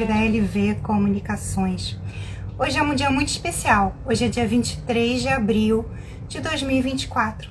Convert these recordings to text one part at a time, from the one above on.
live da LV Comunicações. Hoje é um dia muito especial. Hoje é dia 23 de abril de 2024.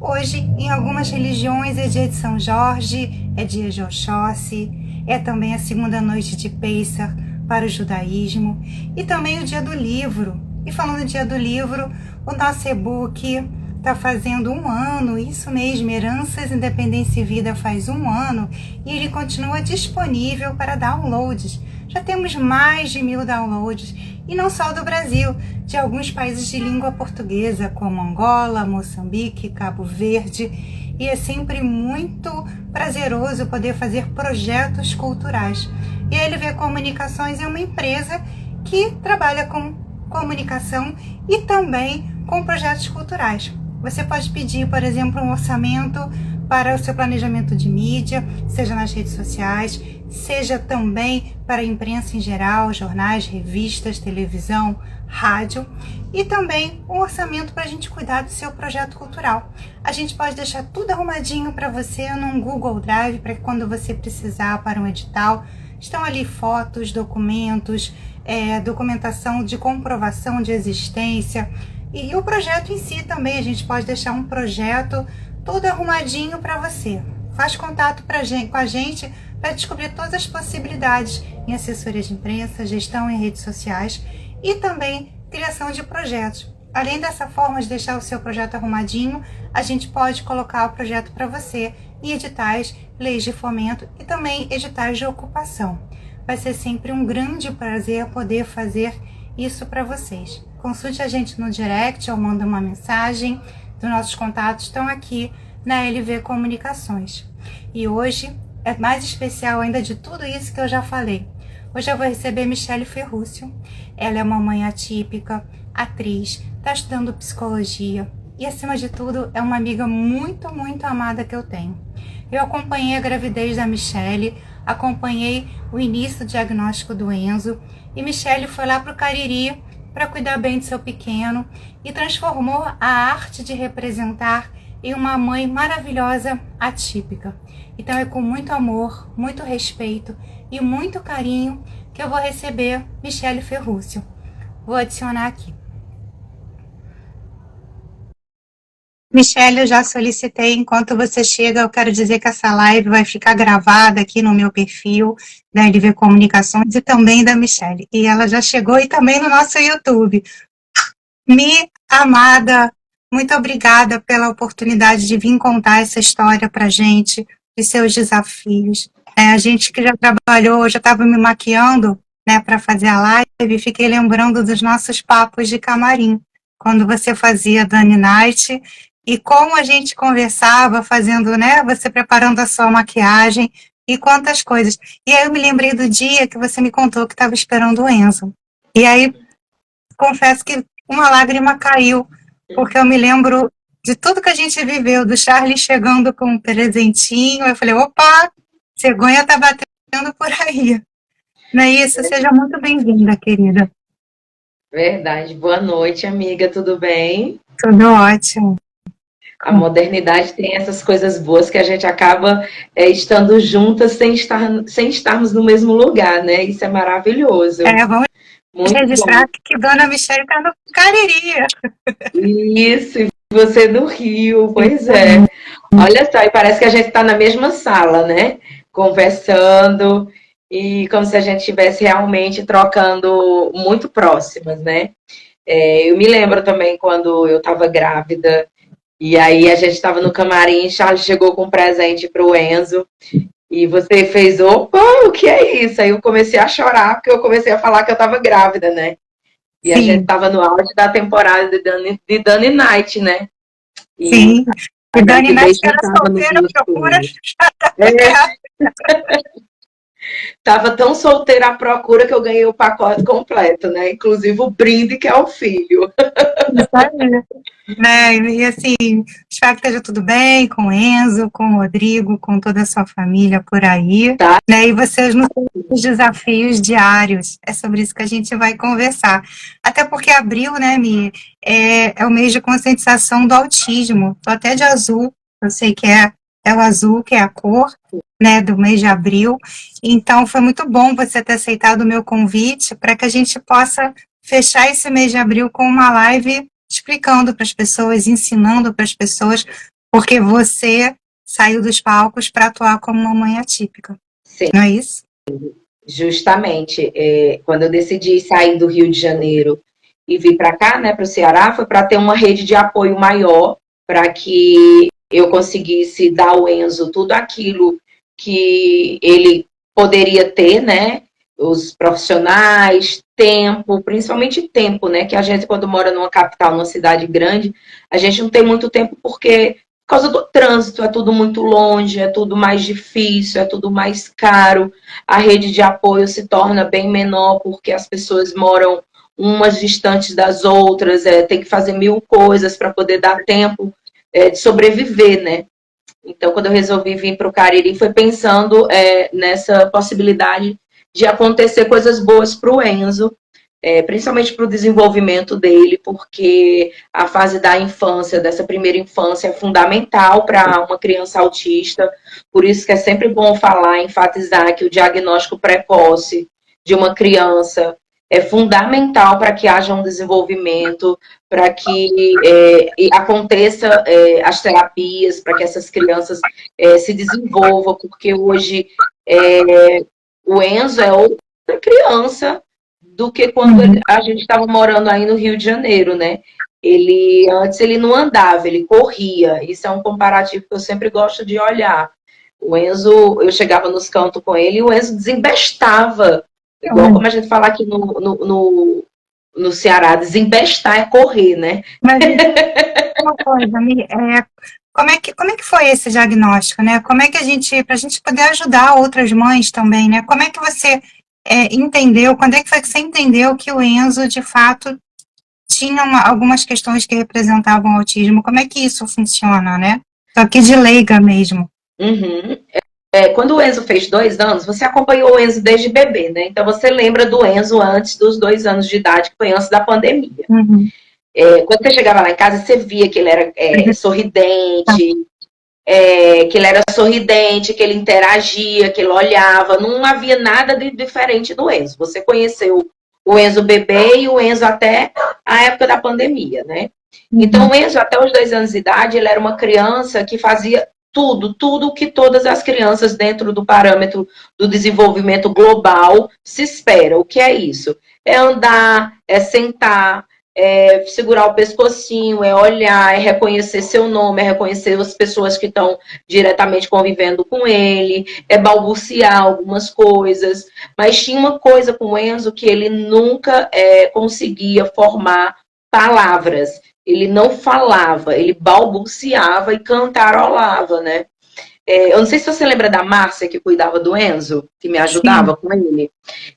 Hoje, em algumas religiões, é dia de São Jorge, é dia de Oxóssi, é também a segunda noite de Pêssar para o judaísmo e também o dia do livro. E falando do dia do livro, o nosso e-book está fazendo 1 ano, isso mesmo, Heranças, Independência e Vida faz 1 ano e ele continua disponível para downloads. Já temos mais de 1.000 downloads e não só do Brasil, de alguns países de língua portuguesa, como Angola, Moçambique, Cabo Verde, e é sempre muito prazeroso poder fazer projetos culturais. E a LV Comunicações é uma empresa que trabalha com comunicação e também com projetos culturais. Você pode pedir, por exemplo, um orçamento para o seu planejamento de mídia, seja nas redes sociais, seja também para a imprensa em geral, jornais, revistas, televisão, rádio, e também um orçamento para a gente cuidar do seu projeto cultural. A gente pode deixar tudo arrumadinho para você num Google Drive, para que quando você precisar para um edital, estão ali fotos, documentos, documentação de comprovação de existência, e o projeto em si também, a gente pode deixar um projeto todo arrumadinho para você. Faz contato com a gente para descobrir todas as possibilidades em assessoria de imprensa, gestão em redes sociais e também criação de projetos. Além dessa forma de deixar o seu projeto arrumadinho, a gente pode colocar o projeto para você em editais, leis de fomento e também editais de ocupação. Vai ser sempre um grande prazer poder fazer isso para vocês. Consulte a gente no direct ou manda uma mensagem. Os nossos contatos estão aqui na LV Comunicações. E hoje é mais especial ainda de tudo isso que eu já falei. Hoje eu vou receber Michele Ferrúcio. Ela é uma mãe atípica, atriz, está estudando psicologia e, acima de tudo, é uma amiga muito, muito amada que eu tenho. Eu acompanhei a gravidez da Michele, acompanhei o início do diagnóstico do Enzo e Michele foi lá para o Cariri para cuidar bem do seu pequeno e transformou a arte de representar em uma mãe maravilhosa atípica. Então é com muito amor, muito respeito e muito carinho que eu vou receber Michele Ferrúcio. Vou adicionar aqui. Michele, eu já solicitei, enquanto você chega, eu quero dizer que essa live vai ficar gravada aqui no meu perfil da LV Comunicações e também da Michele. E ela já chegou e também no nosso YouTube. Mi amada, muito obrigada pela oportunidade de vir contar essa história pra gente, de seus desafios. A gente que já trabalhou, já estava me maquiando, né, para fazer a live, fiquei lembrando dos nossos papos de camarim, quando você fazia Dani Night, e como a gente conversava fazendo, né, você preparando a sua maquiagem e quantas coisas. E aí eu me lembrei do dia que você me contou que estava esperando o Enzo. E aí, confesso que uma lágrima caiu, porque eu me lembro de tudo que a gente viveu, do Charlie chegando com um presentinho. Eu falei, opa, cegonha tá batendo por aí. Não é isso? Seja muito bem-vinda, querida. Verdade. Boa noite, amiga. Tudo bem? Tudo ótimo. A modernidade tem essas coisas boas que a gente acaba estando juntas sem estarmos no mesmo lugar, né? Isso é maravilhoso. Vamos Muito registrar bom. que Dona Michele está no Cariri. Isso, e você do Rio, pois é. Olha só, e parece que a gente está na mesma sala, né? Conversando, e como se a gente estivesse realmente trocando muito próximas, né? Eu me lembro também quando eu estava grávida. E aí a gente estava no camarim, Charles chegou com um presente para o Enzo, e você fez, opa, o que é isso? Aí eu comecei a chorar, porque eu comecei a falar que eu estava grávida, né? E a gente estava no auge da temporada de Dani Night, né? E sim, a e Dani Night gravidez era estava nos solteira, procura. Tava tão solteira à procura que eu ganhei o pacote completo, né? Inclusive o brinde que é o filho. Né? E assim, espero que esteja tudo bem com o Enzo, com o Rodrigo, com toda a sua família por aí, Tá. né? E vocês nos desafios diários. É sobre isso que a gente vai conversar. Até porque abril, né, Mi, é o mês de conscientização do autismo. Tô até de azul, eu sei que é é o azul, que é a cor, né, do mês de abril. Então, foi muito bom você ter aceitado o meu convite para que a gente possa fechar esse mês de abril com uma live explicando para as pessoas, ensinando para as pessoas, porque você saiu dos palcos para atuar como uma mãe atípica. Sim. Não é isso? Justamente, quando eu decidi sair do Rio de Janeiro e vir para cá, né, para o Ceará, foi para ter uma rede de apoio maior, para que eu conseguisse dar ao Enzo tudo aquilo que ele poderia ter, né, os profissionais, tempo, principalmente tempo, né, que a gente quando mora numa capital, numa cidade grande, a gente não tem muito tempo porque por causa do trânsito, é tudo muito longe, é tudo mais difícil, é tudo mais caro. A rede de apoio se torna bem menor porque as pessoas moram umas distantes das outras, tem que fazer mil coisas para poder dar tempo de sobreviver, né? Então, quando eu resolvi vir para o Cariri, foi pensando nessa possibilidade de acontecer coisas boas para o Enzo, principalmente para o desenvolvimento dele, porque a fase da infância, dessa primeira infância, é fundamental para uma criança autista. Por isso que é sempre bom falar, enfatizar que o diagnóstico precoce de uma criança é fundamental para que haja um desenvolvimento, para que aconteça as terapias, para que essas crianças se desenvolvam, porque hoje o Enzo é outra criança do que quando a gente estava morando aí no Rio de Janeiro, né? Antes ele não andava, ele corria. Isso é um comparativo que eu sempre gosto de olhar. O Enzo, eu chegava nos cantos com ele e o Enzo desembestava. Igual como a gente fala aqui no Ceará, desembestar é correr, né? Mas uma coisa, como é que foi esse diagnóstico, né? Como é que para a gente poder ajudar outras mães também, né? Como é que você entendeu, quando é que foi que você entendeu que o Enzo, de fato, tinha algumas questões que representavam o autismo? Como é que isso funciona, né? Só que de leiga mesmo. Uhum. Quando o Enzo fez 2 anos, você acompanhou o Enzo desde bebê, né? Então você lembra do Enzo antes dos 2 anos de idade, que foi antes da pandemia. Uhum. Quando você chegava lá em casa, você via que ele era sorridente, que ele interagia, que ele olhava. Não havia nada de diferente do Enzo. Você conheceu o Enzo bebê e o Enzo até a época da pandemia, né? Então, o Enzo, até os 2 anos de idade, ele era uma criança que fazia tudo que todas as crianças dentro do parâmetro do desenvolvimento global se espera. O que é isso? É andar, é sentar, é segurar o pescocinho, é olhar, é reconhecer seu nome, é reconhecer as pessoas que estão diretamente convivendo com ele, é balbuciar algumas coisas. Mas tinha uma coisa com o Enzo que ele nunca conseguia formar palavras. Ele não falava, ele balbuciava e cantarolava, né? Eu não sei se você lembra da Márcia, que cuidava do Enzo, que me ajudava com ele.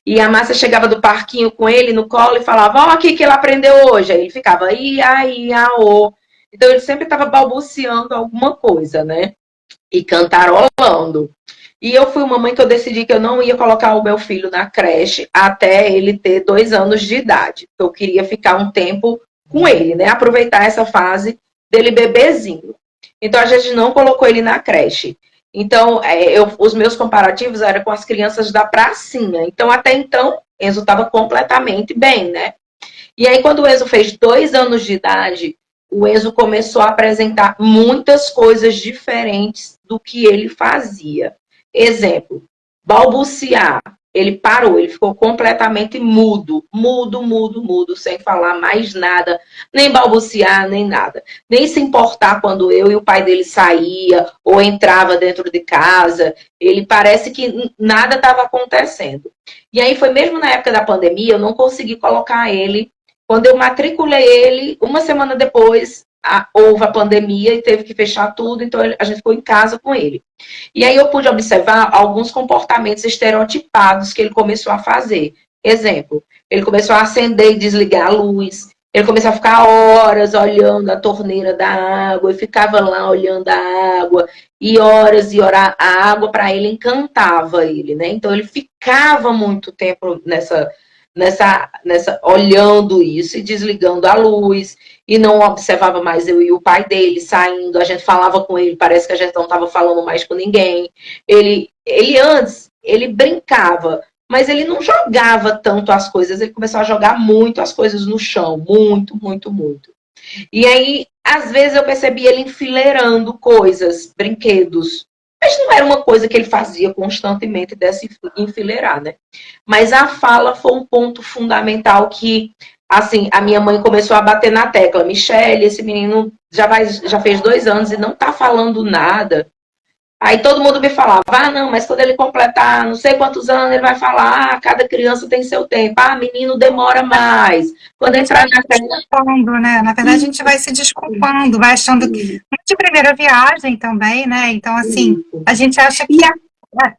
E a Márcia chegava do parquinho com ele no colo e falava, ó, o que ele aprendeu hoje? Aí ele ficava, ia, ia, o. Então ele sempre estava balbuciando alguma coisa, né? E cantarolando. E eu fui uma mãe que eu decidi que eu não ia colocar o meu filho na creche até ele ter 2 anos de idade. Eu queria ficar um tempo com ele, né? Aproveitar essa fase dele bebezinho. Então a gente não colocou ele na creche. Então, os meus comparativos eram com as crianças da pracinha. Então, até então, Enzo estava completamente bem, né? E aí, quando o Enzo fez 2 anos de idade, o Enzo começou a apresentar muitas coisas diferentes do que ele fazia. Exemplo, balbuciar. Ele parou, ele ficou completamente mudo, sem falar mais nada, nem balbuciar, nem nada. Nem se importar quando eu e o pai dele saía ou entrava dentro de casa. Ele parece que nada estava acontecendo. E aí foi mesmo na época da pandemia, eu não consegui colocar ele. Quando eu matriculei ele, uma semana depois, houve a pandemia e teve que fechar tudo, então a gente ficou em casa com ele. E aí eu pude observar alguns comportamentos estereotipados que ele começou a fazer. Exemplo, ele começou a acender e desligar a luz, ele começou a ficar horas olhando a torneira da água, e ficava lá olhando a água, e horas, a água para ele encantava ele, né? Então ele ficava muito tempo nessa olhando isso e desligando a luz. e não observava mais eu e o pai dele saindo, a gente falava com ele, parece que a gente não estava falando mais com ninguém. Ele antes, ele brincava, mas ele não jogava tanto as coisas, ele começou a jogar muito as coisas no chão, muito, muito, muito. E aí, às vezes eu percebi ele enfileirando coisas, brinquedos, mas não era uma coisa que ele fazia constantemente desse enfileirar, né? Mas a fala foi um ponto fundamental que, assim, a minha mãe começou a bater na tecla. Michele, esse menino já fez 2 anos e não tá falando nada. Aí todo mundo me falava, não, mas quando ele completar não sei quantos anos, ele vai falar, cada criança tem seu tempo, menino demora mais. Quando entrar na desculpando, né? Na verdade, a gente vai se desculpando, vai achando que de primeira viagem também, né? Então, assim, a gente acha que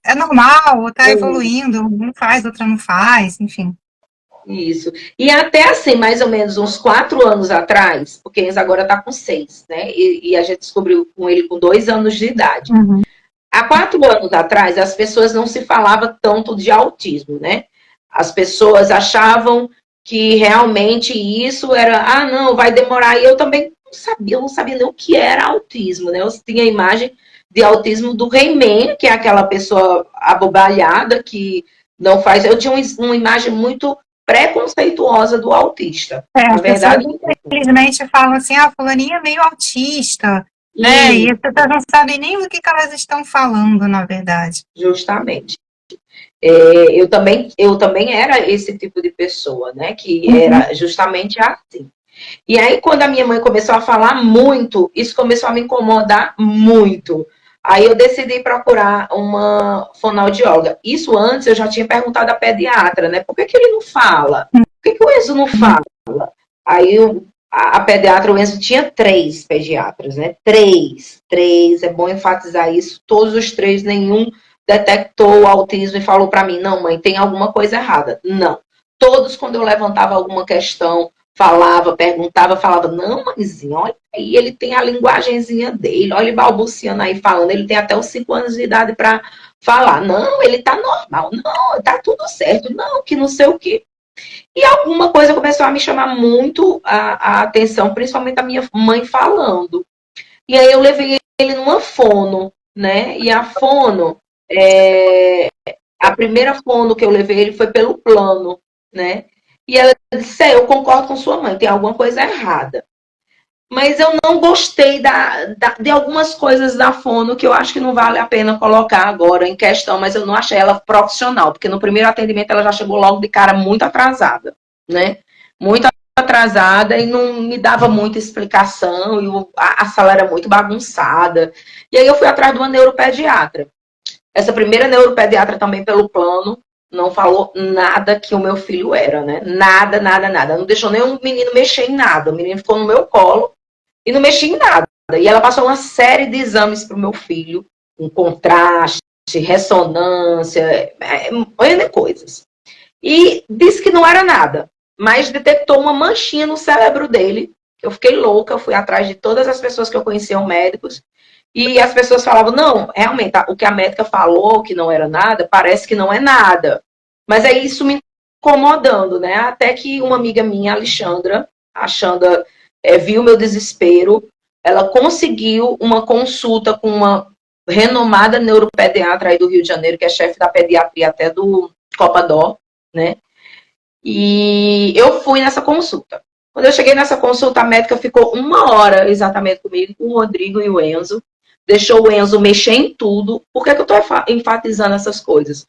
é normal, tá evoluindo, um faz, outra não faz, enfim. Isso. E até assim, mais ou menos uns 4 anos atrás, porque eles agora está com 6, né? E a gente descobriu com ele com 2 anos de idade. Uhum. Há 4 anos atrás, as pessoas não se falava tanto de autismo, né? As pessoas achavam que realmente isso era, não, vai demorar. E eu também não sabia nem o que era autismo, né? Eu tinha a imagem de autismo do He-Man, que é aquela pessoa abobalhada que não faz. Eu tinha uma imagem muito preconceituosa do autista. Na verdade, infelizmente falam assim, fulaninha é meio autista, né? E as pessoas não sabem nem do que elas estão falando, na verdade. Justamente. Eu também era esse tipo de pessoa, né? Que era justamente assim. E aí, quando a minha mãe começou a falar muito, isso começou a me incomodar muito. Aí eu decidi procurar uma fonoaudióloga. Isso antes eu já tinha perguntado à pediatra, né? Por que ele não fala? Por que o Enzo não fala? Aí a pediatra, o Enzo tinha 3 pediatras, né? 3, é bom enfatizar isso. Todos os 3, nenhum detectou o autismo e falou para mim, não, mãe, tem alguma coisa errada. Não. Todos, quando eu levantava alguma questão, perguntava, falava, não, mãezinha, olha aí, ele tem a linguagenzinha dele, olha ele balbuciando aí falando, ele tem até os 5 anos de idade para falar, não, ele tá normal, não, tá tudo certo, não, que não sei o quê. E alguma coisa começou a me chamar muito a atenção, principalmente a minha mãe falando. E aí eu levei ele numa fono, né, e a fono, a primeira fono que eu levei ele foi pelo plano, né, e ela disse, eu concordo com sua mãe, tem alguma coisa errada. Mas eu não gostei de algumas coisas da fono que eu acho que não vale a pena colocar agora em questão, mas eu não achei ela profissional, porque no primeiro atendimento ela já chegou logo de cara muito atrasada, né? Muito atrasada e não me dava muita explicação, e a sala era muito bagunçada. E aí eu fui atrás de uma neuropediatra. Essa primeira neuropediatra também pelo plano, não falou nada que o meu filho era, né? Nada, nada, nada. Não deixou nem o menino mexer em nada. O menino ficou no meu colo e não mexia em nada. E ela passou uma série de exames para o meu filho, com contraste, ressonância, N coisas. E disse que não era nada, mas detectou uma manchinha no cérebro dele. Eu fiquei louca, eu fui atrás de todas as pessoas que eu conhecia, médicos, e as pessoas falavam, não, realmente, o que a médica falou que não era nada, parece que não é nada. Mas é isso me incomodando, né? Até que uma amiga minha, a Xanda, viu meu desespero, ela conseguiu uma consulta com uma renomada neuropediatra aí do Rio de Janeiro, que é chefe da pediatria até do Copadó, né? E eu fui nessa consulta. Quando eu cheguei nessa consulta, a médica ficou 1 hora exatamente comigo, com o Rodrigo e o Enzo, deixou o Enzo mexer em tudo. Por que eu estou enfatizando essas coisas?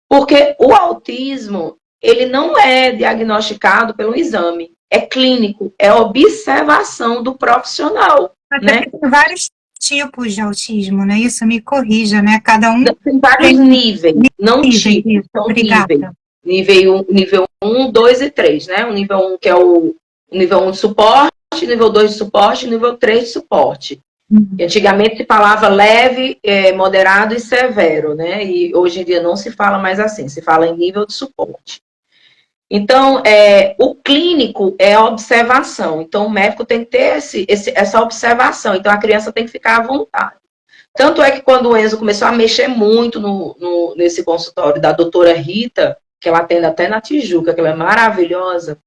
Porque o autismo, ele não é diagnosticado pelo exame. É clínico, é observação do profissional. Né? Tem vários tipos de autismo, né? Isso me corrija, né? Cada um tem vários níveis, não tipos, são níveis. Nível 1, 2 e 3, né? O nível 1 que é o nível 1 de suporte, nível 2 de suporte e nível 3 de suporte. Antigamente se falava leve, moderado e severo, né? E hoje em dia não se fala mais assim, se fala em nível de suporte. Então, o clínico é a observação. Então, o médico tem que ter essa observação. Então, a criança tem que ficar à vontade. Tanto é que quando o Enzo começou a mexer muito nesse consultório da doutora Rita, que ela atende até na Tijuca, que ela é maravilhosa,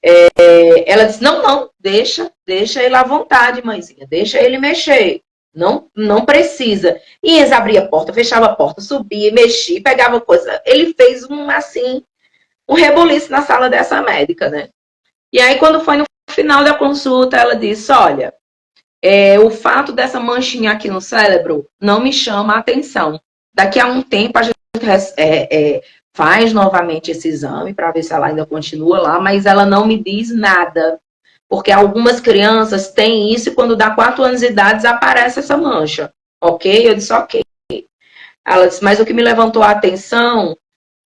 Ela disse, não, deixa ele à vontade, mãezinha, deixa ele mexer. Não precisa. E eles abria a porta, fechava a porta, subia, mexia, pegava coisa. Ele fez um reboliço na sala dessa médica, né? E aí, quando foi no final da consulta, ela disse, olha, o fato dessa manchinha aqui no cérebro não me chama a atenção. Daqui a um tempo, a gente faz novamente esse exame para ver se ela ainda continua lá, mas ela não me diz nada. Porque algumas crianças têm isso e quando dá 4 anos de idade aparece essa mancha. Ok? Eu disse ok. Ela disse, mas o que me levantou a atenção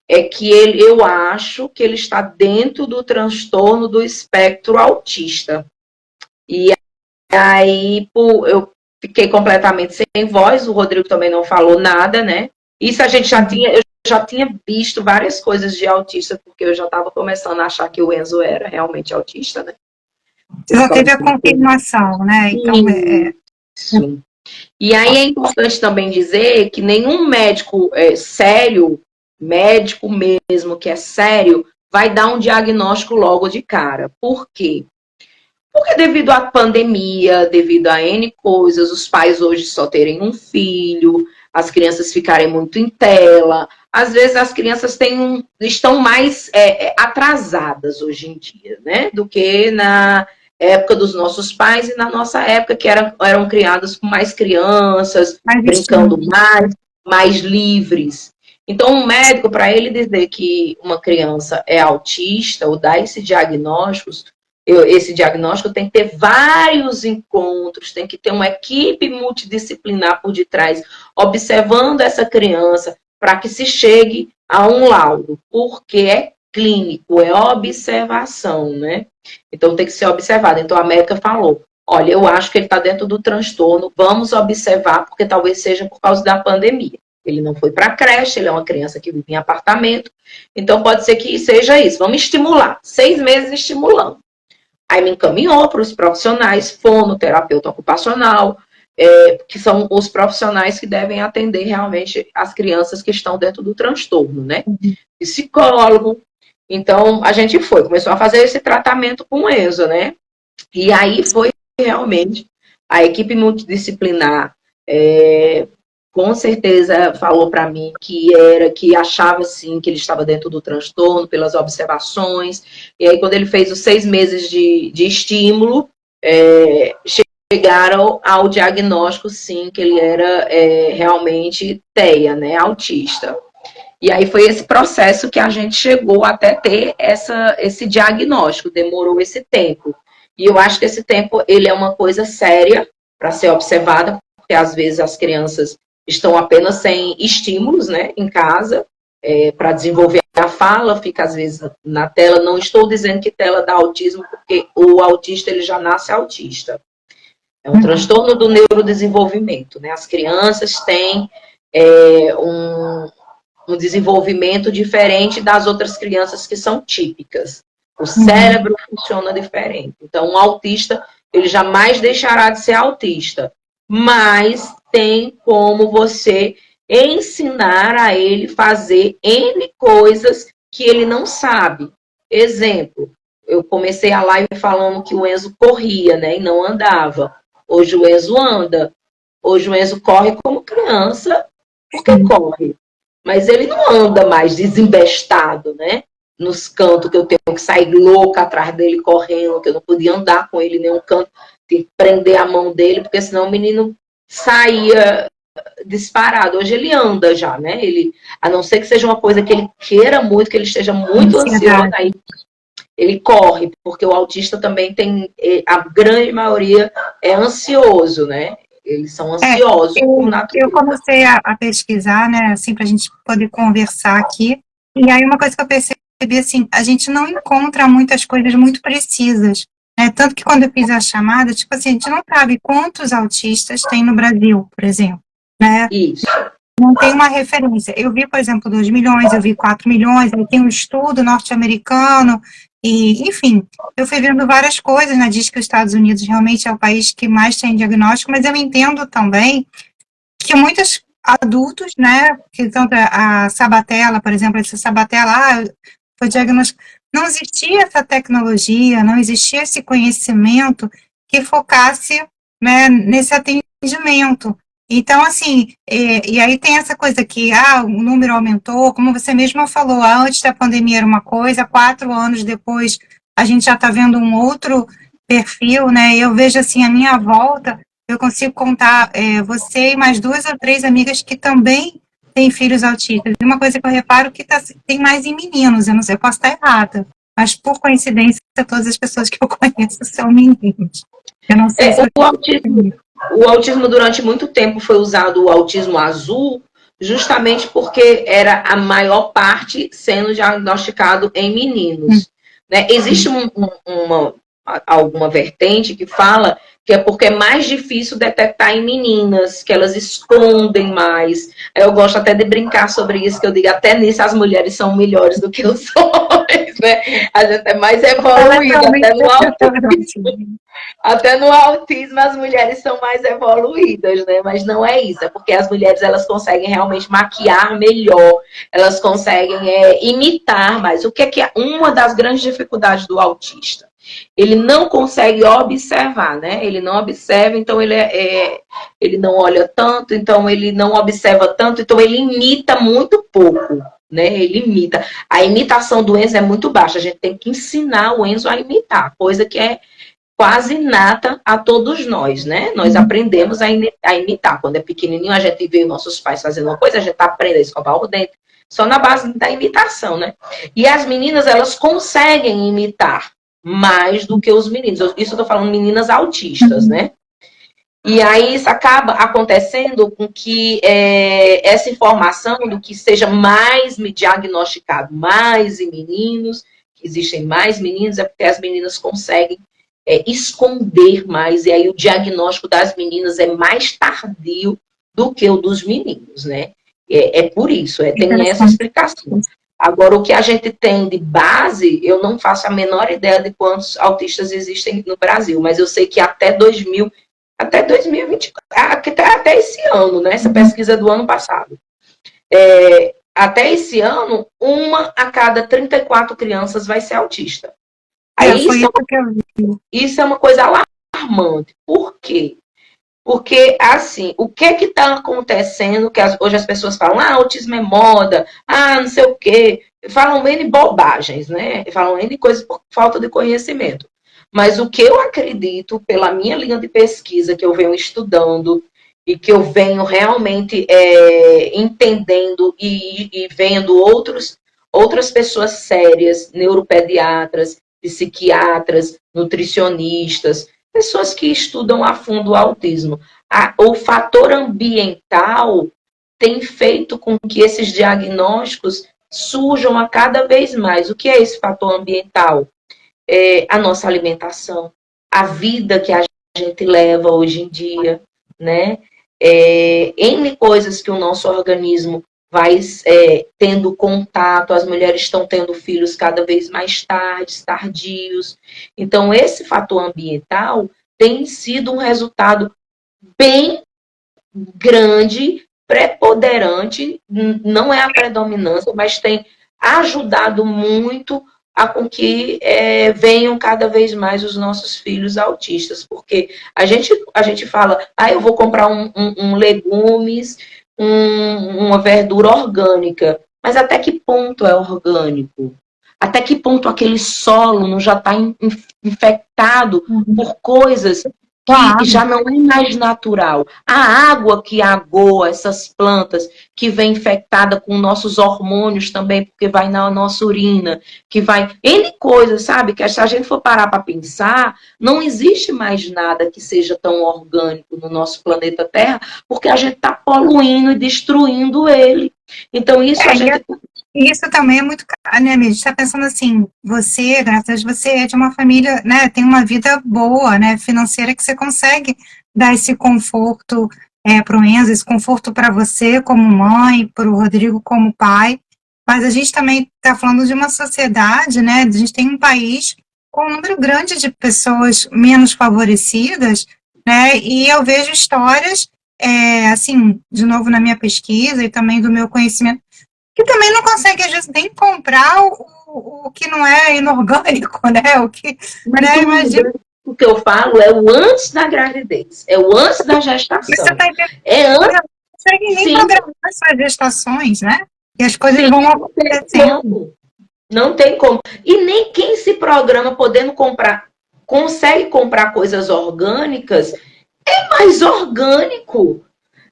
é que eu acho que ele está dentro do transtorno do espectro autista. E aí eu fiquei completamente sem voz, o Rodrigo também não falou nada, né? Isso eu já tinha visto várias coisas de autista, porque eu já estava começando a achar que o Enzo era realmente autista, né? Você já teve a confirmação, né? Então, Sim. E aí é importante também dizer que nenhum médico sério, médico mesmo que é sério, vai dar um diagnóstico logo de cara. Por quê? Porque devido à pandemia, devido a N coisas, os pais hoje só terem um filho, as crianças ficarem muito em tela, às vezes as crianças estão mais atrasadas hoje em dia, né? Do que na época dos nossos pais e na nossa época, que eram criados com mais crianças, brincando mais livres. Então, um médico, para ele dizer que uma criança é autista ou dar esse diagnóstico tem que ter vários encontros, tem que ter uma equipe multidisciplinar por detrás, observando essa criança, para que se chegue a um laudo, porque é clínico, é observação, né? Então tem que ser observado. Então a médica falou, olha, eu acho que ele está dentro do transtorno, vamos observar, porque talvez seja por causa da pandemia. Ele não foi para a creche, ele é uma criança que vive em apartamento, então pode ser que seja isso. Vamos estimular, 6 meses estimulando. Aí me encaminhou para os profissionais, fonoterapeuta ocupacional, que são os profissionais que devem atender realmente as crianças que estão dentro do transtorno, né? Psicólogo. Então, a gente começou a fazer esse tratamento com o Enzo, né? E aí foi realmente a equipe multidisciplinar, com certeza falou para mim que achava sim que ele estava dentro do transtorno pelas observações. E aí quando ele fez os 6 meses de estímulo, chegaram ao diagnóstico sim que ele era realmente TEA, né, autista. E aí foi esse processo que a gente chegou até ter esse diagnóstico, demorou esse tempo. E eu acho que esse tempo ele é uma coisa séria para ser observada, porque às vezes as crianças estão apenas sem estímulos, né, em casa, para desenvolver a fala, fica às vezes na tela. Não estou dizendo que tela dá autismo, porque o autista ele já nasce autista. É um transtorno do neurodesenvolvimento, né? As crianças têm um desenvolvimento diferente das outras crianças que são típicas. O cérebro funciona diferente. Então, um autista, ele jamais deixará de ser autista, mas tem como você ensinar a ele fazer N coisas que ele não sabe. Exemplo, eu comecei a live falando que o Enzo corria, né, e não andava. Hoje o Enzo anda. Hoje o Enzo corre como criança, porque corre. Mas ele não anda mais desembestado, né? Nos cantos que eu tenho que sair louca atrás dele correndo, que eu não podia andar com ele em nenhum canto, tem que prender a mão dele, porque senão o menino saía disparado. Hoje ele anda já, né? A não ser que seja uma coisa que ele queira muito, que ele esteja muito ansioso, aí ele corre, porque o autista também a grande maioria é ansioso, né? Eles são ansiosos por natureza. Eu comecei a pesquisar, né, assim, pra gente poder conversar aqui, e aí uma coisa que eu percebi, assim, a gente não encontra muitas coisas muito precisas, né, tanto que quando eu fiz a chamada, tipo assim, a gente não sabe quantos autistas tem no Brasil, por exemplo, né? Isso. Não tem uma referência. Eu vi, por exemplo, 2 milhões, eu vi 4 milhões, aí tem um estudo norte-americano, e, enfim, eu fui vendo várias coisas, né? Diz que os Estados Unidos realmente é o país que mais tem diagnóstico, mas eu entendo também que muitos adultos, né, que estão a Sabatella, por exemplo, essa Sabatella, foi diagnóstico, não existia essa tecnologia, não existia esse conhecimento que focasse, né, nesse atendimento. Então, assim, e aí tem essa coisa que, o número aumentou, como você mesma falou, antes da pandemia era uma coisa, 4 anos depois a gente já está vendo um outro perfil, né? Eu vejo, assim, a minha volta, eu consigo contar você e mais 2 ou 3 amigas que também têm filhos autistas. E uma coisa que eu reparo que tem mais em meninos, eu não sei, eu posso estar errada, mas por coincidência, todas as pessoas que eu conheço são meninos. Eu não sei se O autismo, o autismo durante muito tempo foi usado o autismo azul, justamente porque era a maior parte sendo diagnosticado em meninos. Né? Existe alguma vertente que fala que é porque é mais difícil detectar em meninas, que elas escondem mais. Eu gosto até de brincar sobre isso, que eu digo, até nisso as mulheres são melhores do que os homens, né? A gente é mais evoluída, até no autismo. Até no autismo as mulheres são mais evoluídas, né? Mas não é isso, é porque as mulheres elas conseguem realmente maquiar melhor, elas conseguem imitar mais. O que é uma das grandes dificuldades do autista? Ele não consegue observar, né? Ele não observa, então ele não olha tanto, então ele não observa tanto, então ele imita muito pouco, né? Ele imita. A imitação do Enzo é muito baixa, a gente tem que ensinar o Enzo a imitar, coisa que é quase inata a todos nós, né? Nós aprendemos a imitar. Quando é pequenininho, a gente vê nossos pais fazendo uma coisa, a gente aprende a escovar o dente, só na base da imitação, né? E as meninas, elas conseguem imitar mais do que os meninos. Isso eu tô falando meninas autistas, né? E aí isso acaba acontecendo com que essa informação do que seja mais diagnosticado mais em meninos, que existem mais meninos, é porque as meninas conseguem esconder mais, e aí o diagnóstico das meninas é mais tardio do que o dos meninos, né? É por isso, tem essa explicação. Agora, o que a gente tem de base, eu não faço a menor ideia de quantos autistas existem no Brasil, mas eu sei que até 2024, até esse ano, né? Essa pesquisa do ano passado. Até esse ano, 1 a cada 34 crianças vai ser autista. Aí isso é uma coisa alarmante. Por quê? Porque, assim, o que está acontecendo, que hoje as pessoas falam, autismo é moda, não sei o quê, falam N bobagens, né? Falam N coisas por falta de conhecimento. Mas o que eu acredito, pela minha linha de pesquisa, que eu venho estudando, e que eu venho realmente entendendo e vendo outras pessoas sérias, neuropediatras, psiquiatras, nutricionistas, pessoas que estudam a fundo o autismo. O fator ambiental tem feito com que esses diagnósticos surjam a cada vez mais. O que é esse fator ambiental? A nossa alimentação, a vida que a gente leva hoje em dia, né? N coisas que o nosso organismo vai tendo contato, as mulheres estão tendo filhos cada vez mais tardios. Então, esse fator ambiental tem sido um resultado bem grande, preponderante, não é a predominância, mas tem ajudado muito a com que venham cada vez mais os nossos filhos autistas, porque a gente fala, eu vou comprar um legumes, uma verdura orgânica, mas até que ponto é orgânico? Até que ponto aquele solo não já está infectado por coisas que já não é mais natural. A água que agoa essas plantas, que vem infectada com nossos hormônios também, porque vai na nossa urina, que vai... N coisas, sabe? Que se a gente for parar para pensar, não existe mais nada que seja tão orgânico no nosso planeta Terra, porque a gente está poluindo e destruindo ele. Então, isso a gente... Isso também é muito caro, né, amiga? A gente está pensando assim, você, graças a Deus, você é de uma família, né, tem uma vida boa, né, financeira, que você consegue dar esse conforto para o Enzo, esse conforto para você como mãe, para o Rodrigo como pai, mas a gente também está falando de uma sociedade, né, a gente tem um país com um número grande de pessoas menos favorecidas, né, e eu vejo histórias, assim, de novo na minha pesquisa e também do meu conhecimento, que também não consegue, às vezes, nem comprar o que não é inorgânico, né? O que, Mas né? o Imagina, o que eu falo é o antes da gravidez, é o antes da você gestação. está entendendo? É Você antes, não consegue nem sim, programar suas gestações, né? E as coisas sim, vão não tem acontecendo. como. Não tem como. E nem quem se programa podendo comprar, consegue comprar coisas orgânicas, é mais orgânico.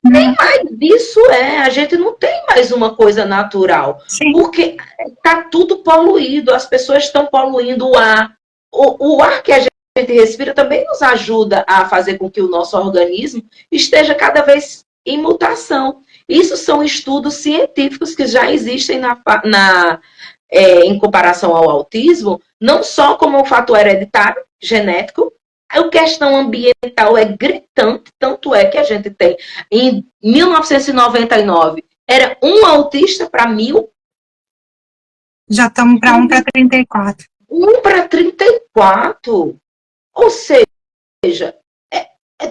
Nem Né? mais isso é. A gente não tem mais uma coisa natural. Sim, Porque está tudo poluído, as pessoas estão poluindo o ar. O ar que a gente respira também nos ajuda a fazer com que o nosso organismo esteja cada vez em mutação. Isso são estudos científicos que já existem em comparação ao autismo, não só como um fator hereditário, genético, a questão ambiental é gritante, tanto é que a gente tem, em 1999, era um autista para 1.000, já estamos para 1 para 34. 1 para 34. Ou seja,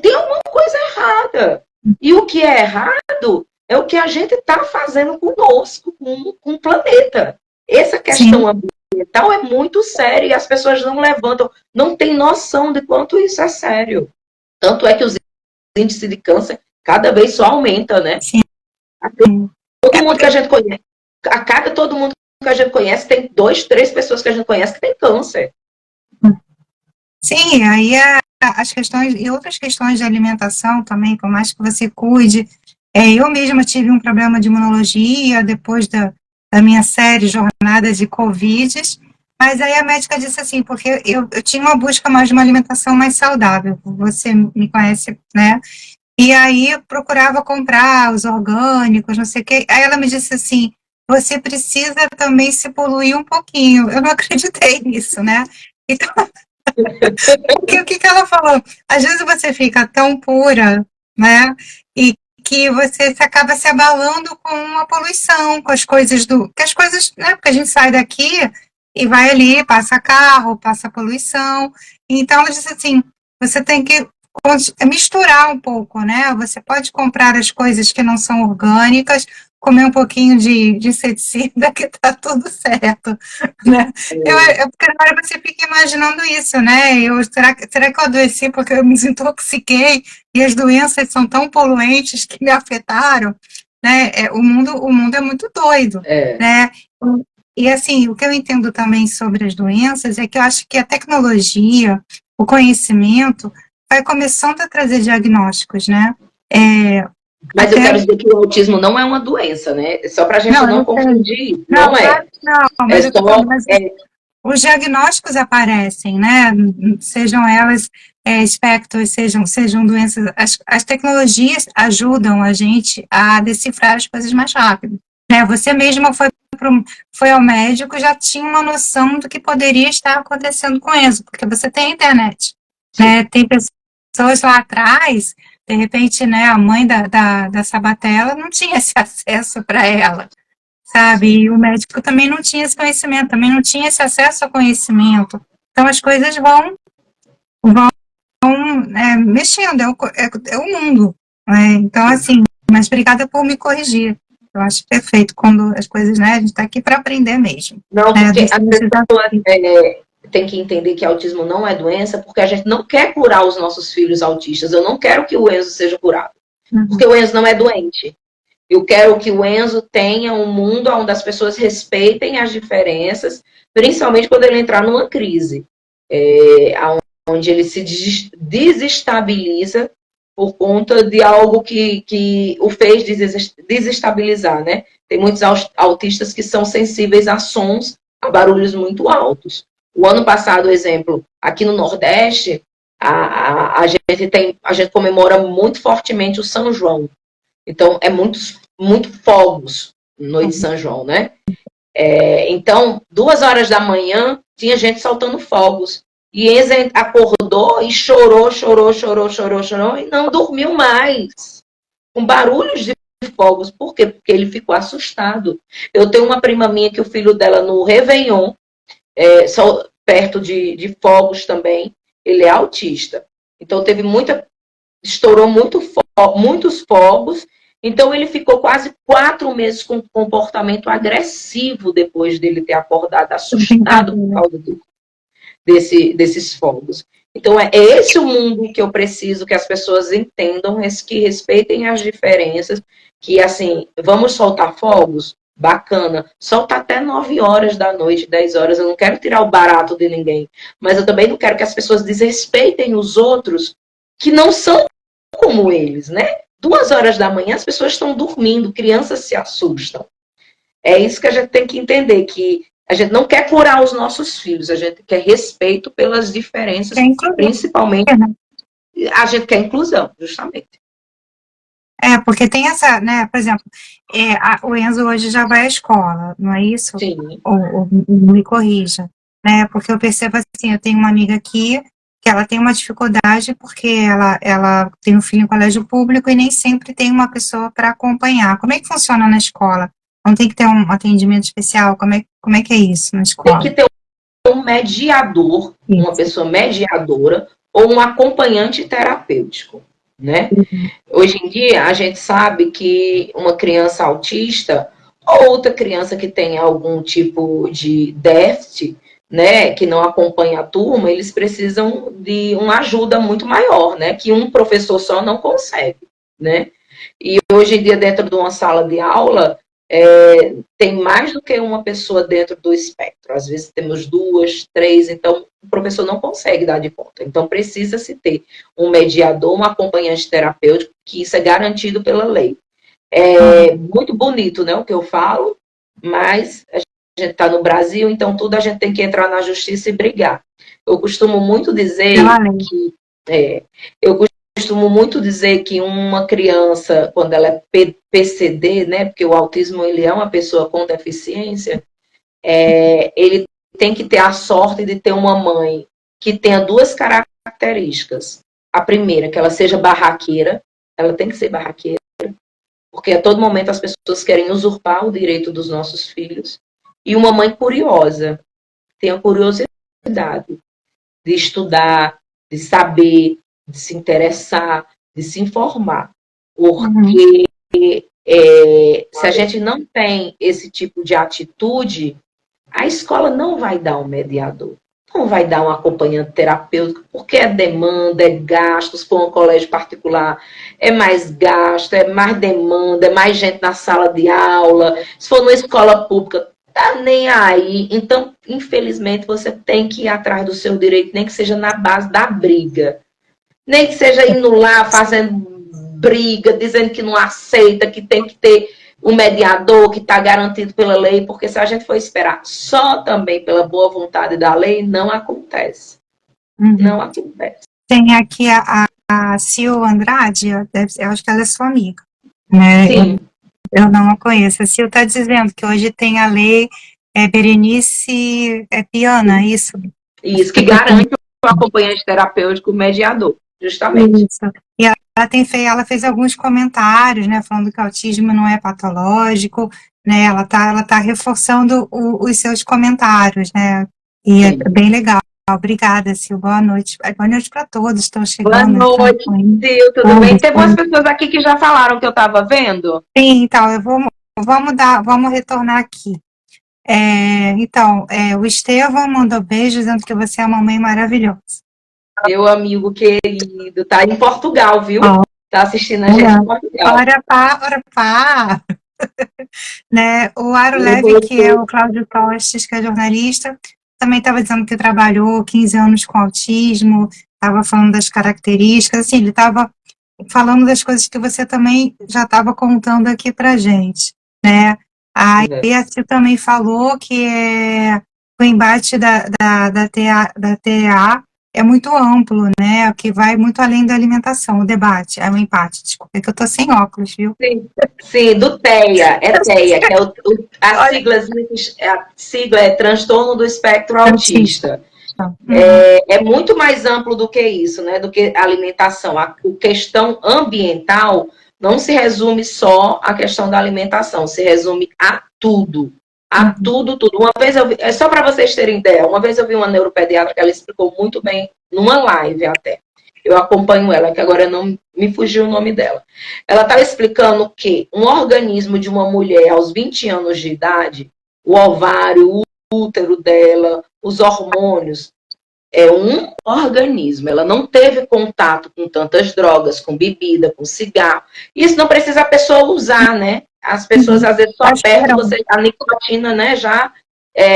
tem alguma coisa errada. E o que é errado é o que a gente está fazendo conosco, com o planeta. Essa questão Sim, ambiental é muito séria e as pessoas não levantam, não têm noção de quanto isso é sério. Tanto é que os índices de câncer cada vez só aumenta, né? sim. Todo É mundo que porque, a gente conhece, a cada todo mundo que a gente conhece, tem 2, 3 pessoas que a gente conhece que tem câncer. sim, aí as questões e outras questões de alimentação também, por mais que você cuide. Eu mesma tive um problema de imunologia depois da minha série Jornada de Covid, mas aí a médica disse assim, porque eu tinha uma busca mais de uma alimentação mais saudável, você me conhece, né? E aí eu procurava comprar os orgânicos, não sei o quê. Aí ela me disse assim, você precisa também se poluir um pouquinho. Eu não acreditei nisso, né? Então, porque o que que ela falou? Às vezes você fica tão pura, né? E que você se acaba se abalando com a poluição, com as coisas que as coisas, né? Porque a gente sai daqui e vai ali, passa carro, passa poluição. Então ela disse assim, você tem que misturar um pouco, né? Você pode comprar as coisas que não são orgânicas, comer um pouquinho de inseticida que tá tudo certo, né? Porque na hora você fica imaginando isso, né? Será que eu adoeci porque eu me desintoxiquei e as doenças são tão poluentes que me afetaram, né? O mundo é muito doido, É. né? E assim, o que eu entendo também sobre as doenças é que eu acho que a tecnologia, o conhecimento, vai começando a trazer diagnósticos, né? É, Mas eu até, quero dizer que o autismo não é uma doença, né? Só para a gente não, não eu sei. confundir. Não, Não claro é. que não, É mas eu estou falando, só. mas os diagnósticos aparecem, né? Sejam elas espectros, sejam doenças. As tecnologias ajudam a gente a decifrar as coisas mais rápido. Né? Você mesma foi ao médico e já tinha uma noção do que poderia estar acontecendo com isso, porque você tem a internet. Sim. Né? Tem pessoas lá atrás, de repente, né, a mãe da Sabatella não tinha esse acesso para ela, sabe? Sim. E o médico também não tinha esse conhecimento, também não tinha esse acesso ao conhecimento. Então as coisas vão mexendo, é o mundo. Né? Então, Sim. assim, mas obrigada por me corrigir. Eu acho perfeito quando as coisas, né? A gente está aqui para aprender mesmo. Não, Né? porque as pessoas têm que entender que autismo não é doença, porque a gente não quer curar os nossos filhos autistas. Eu não quero que o Enzo seja curado, Uhum. porque o Enzo não é doente. Eu quero que o Enzo tenha um mundo onde as pessoas respeitem as diferenças, principalmente quando ele entrar numa crise, onde ele se desestabiliza por conta de algo que o fez desestabilizar, né? Tem muitos autistas que são sensíveis a sons, a barulhos muito altos. O ano passado, exemplo, aqui no Nordeste, a gente comemora muito fortemente o São João. Então, é muito fogos no noite de São João, né? Então, 2 horas da manhã, tinha gente soltando fogos. E Enzo acordou e chorou, chorou, chorou, chorou, chorou, e não dormiu mais. Com barulhos de fogos. Por quê? Porque ele ficou assustado. Eu tenho uma prima minha que o filho dela no Réveillon, só perto de fogos também, ele é autista. Então, estourou muitos fogos, Então, ele ficou quase 4 meses com comportamento agressivo depois dele ter acordado, assustado por causa desses fogos. Então, é esse o mundo que eu preciso que as pessoas entendam, que respeitem as diferenças, que, assim, vamos soltar fogos? Bacana. Solta até 9 horas da noite, 10 horas. Eu não quero tirar o barato de ninguém. Mas eu também não quero que as pessoas desrespeitem os outros que não são como eles, né? 2 horas da manhã as pessoas estão dormindo, crianças se assustam. É isso que a gente tem que entender, que a gente não quer curar os nossos filhos, a gente quer respeito pelas diferenças, principalmente a gente quer inclusão, justamente. Porque tem essa, né, por exemplo, o Enzo hoje já vai à escola, não é isso? Sim. Ou me corrija, né, porque eu percebo assim, eu tenho uma amiga aqui que ela tem uma dificuldade porque ela tem um filho em colégio público e nem sempre tem uma pessoa para acompanhar. Como é que funciona na escola? Não tem que ter um atendimento especial? Como é que é isso na escola? Tem que ter um mediador, isso. Uma pessoa mediadora ou um acompanhante terapêutico, né? Uhum. Hoje em dia, a gente sabe que uma criança autista ou outra criança que tem algum tipo de déficit, né, que não acompanha a turma, eles precisam de uma ajuda muito maior, né, que um professor só não consegue, né? E hoje em dia, dentro de uma sala de aula, tem mais do que uma pessoa dentro do espectro. Às vezes temos 2, 3, então o professor não consegue dar de conta. Então precisa-se ter um mediador, um acompanhante terapêutico, que isso é garantido pela lei. É muito bonito, né, o que eu falo, mas a gente está no Brasil, então tudo a gente tem que entrar na justiça e brigar. Eu costumo muito dizer que uma criança, quando ela é PCD, né, porque o autismo ele é uma pessoa com deficiência, ele tem que ter a sorte de ter uma mãe que tenha 2 características. A primeira, que ela seja barraqueira, ela tem que ser barraqueira, porque a todo momento as pessoas querem usurpar o direito dos nossos filhos. E uma mãe curiosa, tenha curiosidade de estudar, de saber, de se interessar, de se informar. Porque se a gente não tem esse tipo de atitude, a escola não vai dar um mediador, não vai dar um acompanhante terapêutico, porque é demanda, é gasto. Se for um colégio particular, é mais gasto, é mais demanda, é mais gente na sala de aula. Se for numa escola pública, tá nem aí. Então, infelizmente, você tem que ir atrás do seu direito, nem que seja na base da briga. Nem que seja indo lá, fazendo briga, dizendo que não aceita, que tem que ter um mediador que está garantido pela lei, porque se a gente for esperar só também pela boa vontade da lei, não acontece. Não acontece. Tem aqui a Sil Andrade, eu acho que ela é sua amiga, né? Sim. Eu não a conheço. A Sil está dizendo que hoje tem a lei Berenice Piana, isso? Isso, que garante o acompanhante terapêutico mediador, justamente. Isso. E ela fez alguns comentários, né, falando que o autismo não é patológico, né, ela tá reforçando os seus comentários, né, e é bem legal. Obrigada, Sil. Boa noite. Boa noite para todos. Estão chegando. Boa noite, Sil. Tudo bem? Tem umas pessoas aqui que já falaram que eu estava vendo. Sim, então, vamos retornar aqui. Então, o Estevão mandou beijo dizendo que você é uma mãe maravilhosa. Meu amigo querido, tá em Portugal, viu? Tá assistindo a gente em Portugal. Ora pá. Né? O Aro Leve, que é o Cláudio Tostes, que é jornalista, também estava dizendo que trabalhou 15 anos com autismo, estava falando das características, assim, ele estava falando das coisas que você também já estava contando aqui pra gente, né? Aí a Sil também falou que o embate da TEA é muito amplo, né? Que vai muito além da alimentação, o debate, o empate, desculpa, é que eu tô sem óculos, viu? Sim, do TEA, TEA, que é a sigla é Transtorno do Espectro Autista. É muito mais amplo do que isso, né? Do que a alimentação. A questão ambiental não se resume só à questão da alimentação, se resume a tudo. A tudo. Uma vez eu vi, é só para vocês terem ideia, uma vez eu vi uma neuropediatra que ela explicou muito bem, numa live até. eu acompanho ela, que agora não me fugiu o nome dela. Ela estava explicando que um organismo de uma mulher aos 20 anos de idade, o ovário, o útero dela, os hormônios, é um organismo. Ela não teve contato com tantas drogas, com bebida, com cigarro. Isso não precisa a pessoa usar, né? As pessoas, às vezes, só apertam você, a nicotina, né? Já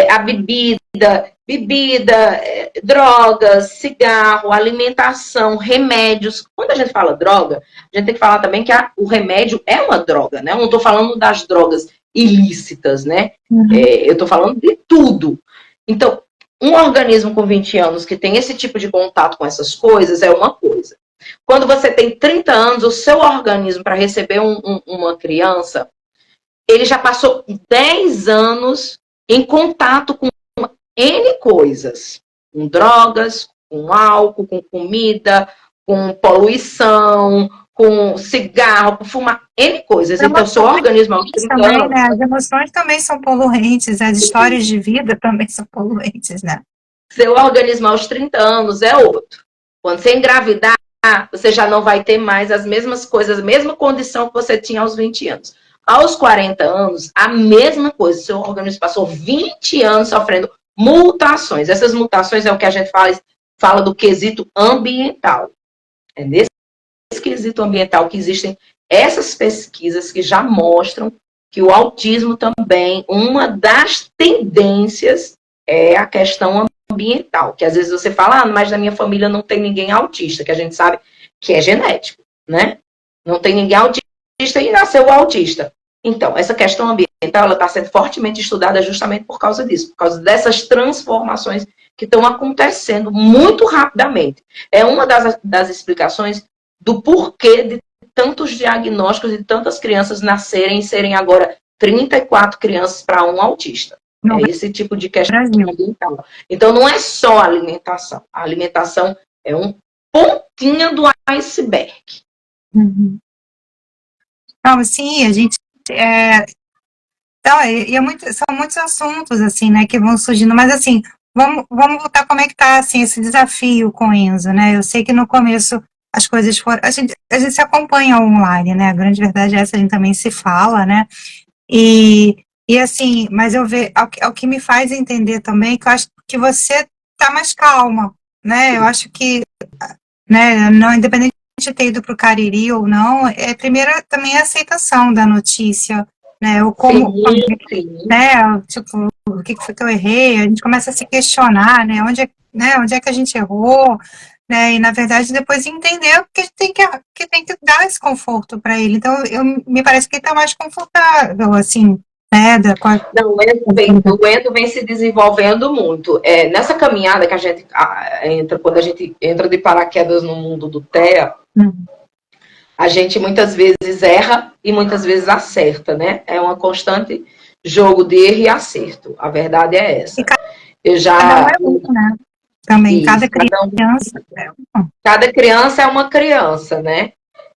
a bebida, drogas, cigarro, alimentação, remédios. Quando a gente fala droga, a gente tem que falar também que o remédio é uma droga, né? Eu não estou falando das drogas ilícitas, né? Eu estou falando de tudo. Então, um organismo com 20 anos que tem esse tipo de contato com essas coisas é uma coisa. Quando você tem 30 anos, o seu organismo, para receber uma criança, ele já passou 10 anos em contato com N coisas. Com drogas, com álcool, com comida, com poluição, com cigarro, com fumar, N coisas. Então, o seu organismo aos 30 também, anos... né? As emoções também são poluentes, as histórias de vida também são poluentes, né? Seu organismo aos 30 anos é outro. Quando você engravidar, você já não vai ter mais as mesmas coisas, a mesma condição que você tinha aos 20 anos. Aos 40 anos, a mesma coisa. Seu organismo passou 20 anos sofrendo mutações. Essas mutações é o que a gente fala do quesito ambiental. É nesse quesito ambiental que existem essas pesquisas que já mostram que o autismo também, uma das tendências é a questão ambiental, que às vezes você fala, mas na minha família não tem ninguém autista, que a gente sabe que é genético, né? Não tem ninguém autista e nasceu autista. Então, essa questão ambiental, ela está sendo fortemente estudada justamente por causa disso, por causa dessas transformações que estão acontecendo muito rapidamente. É uma das explicações do porquê de tantos diagnósticos e tantas crianças nascerem e serem agora 34 crianças para um autista. É esse tipo de questão ambiental. Então, não é só a alimentação. A alimentação é um pontinho do iceberg. Uhum. Não, sim, a gente... são muitos assuntos, assim, né, que vão surgindo, mas, assim, vamos voltar como é que tá, assim, esse desafio com o Enzo, né? Eu sei que no começo as coisas foram... A gente se acompanha online, né? A grande verdade é essa, a gente também se fala, né? E assim, mas eu vejo, é o que me faz entender também, que eu acho que você tá mais calma, né? Eu acho que, né, não, independente de ter ido para o Cariri ou não, primeiro também a aceitação da notícia, né? O como, sim. né? Tipo, o que foi que eu errei? A gente começa a se questionar, né? Onde é que a gente errou? Né, e na verdade depois entender que tem que dar esse conforto para ele. Então me parece que ele está mais confortável, assim, né? Não, o Endo vem se desenvolvendo muito. Nessa caminhada que a gente entra, quando a gente entra de paraquedas no mundo do TEA, a gente muitas vezes erra e muitas vezes acerta, né? É uma constante jogo de erro e acerto. A verdade é essa. Cada um é um, né? Também, isso, cada criança. Cada criança é uma criança, né?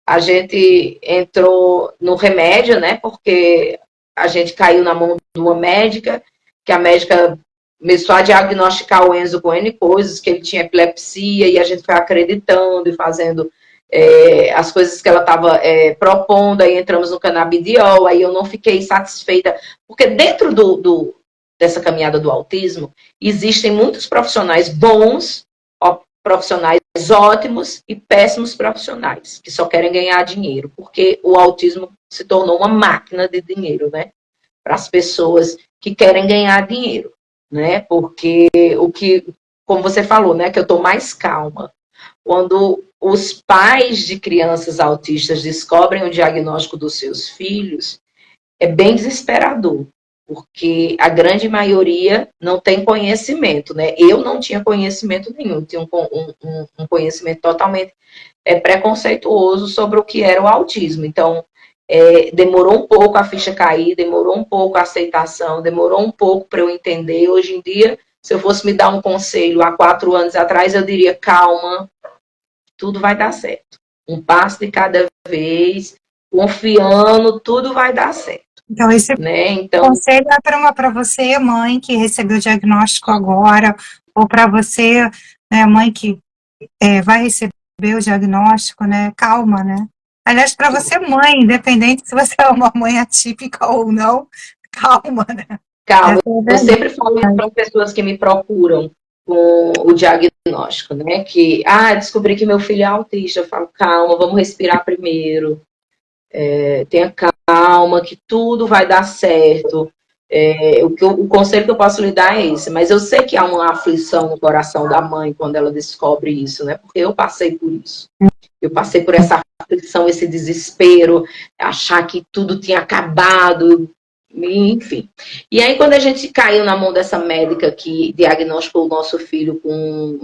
A gente entrou no remédio, né? Porque a gente caiu na mão de uma médica, que a médica começou a diagnosticar o Enzo com N coisas, que ele tinha epilepsia, e a gente foi acreditando e fazendo as coisas que ela estava propondo, aí entramos no canabidiol, aí eu não fiquei satisfeita, porque dentro dessa caminhada do autismo, existem muitos profissionais bons, profissionais ótimos e péssimos profissionais, que só querem ganhar dinheiro, porque o autismo se tornou uma máquina de dinheiro, né? Para as pessoas que querem ganhar dinheiro, né? Porque como você falou, né? Que eu estou mais calma. Quando os pais de crianças autistas descobrem o diagnóstico dos seus filhos, é bem desesperador, porque a grande maioria não tem conhecimento, né? Eu não tinha conhecimento nenhum, tinha um conhecimento totalmente preconceituoso sobre o que era o autismo. Então, demorou um pouco a ficha cair, demorou um pouco a aceitação, demorou um pouco para eu entender. Hoje em dia, se eu fosse me dar um conselho há 4 anos atrás, eu diria, calma, tudo vai dar certo. Um passo de cada vez, confiando, tudo vai dar certo. Então, esse conselho é para você, mãe, que recebeu o diagnóstico agora, ou para você, né, mãe que vai receber o diagnóstico, né? Calma, né? Aliás, para você mãe, independente se você é uma mãe atípica ou não, calma, né? Calma, Essa é a eu verdade. sempre falo isso para pessoas que me procuram com o diagnóstico, né? Que, descobri que meu filho é autista. Eu falo, calma, vamos respirar primeiro. Tenha calma, que tudo vai dar certo. O conselho que eu posso lhe dar é esse, mas eu sei que há uma aflição no coração da mãe quando ela descobre isso, né? Porque eu passei por isso. Eu passei por essa aflição, esse desespero, achar que tudo tinha acabado, enfim. E aí, quando a gente caiu na mão dessa médica que diagnosticou o nosso filho com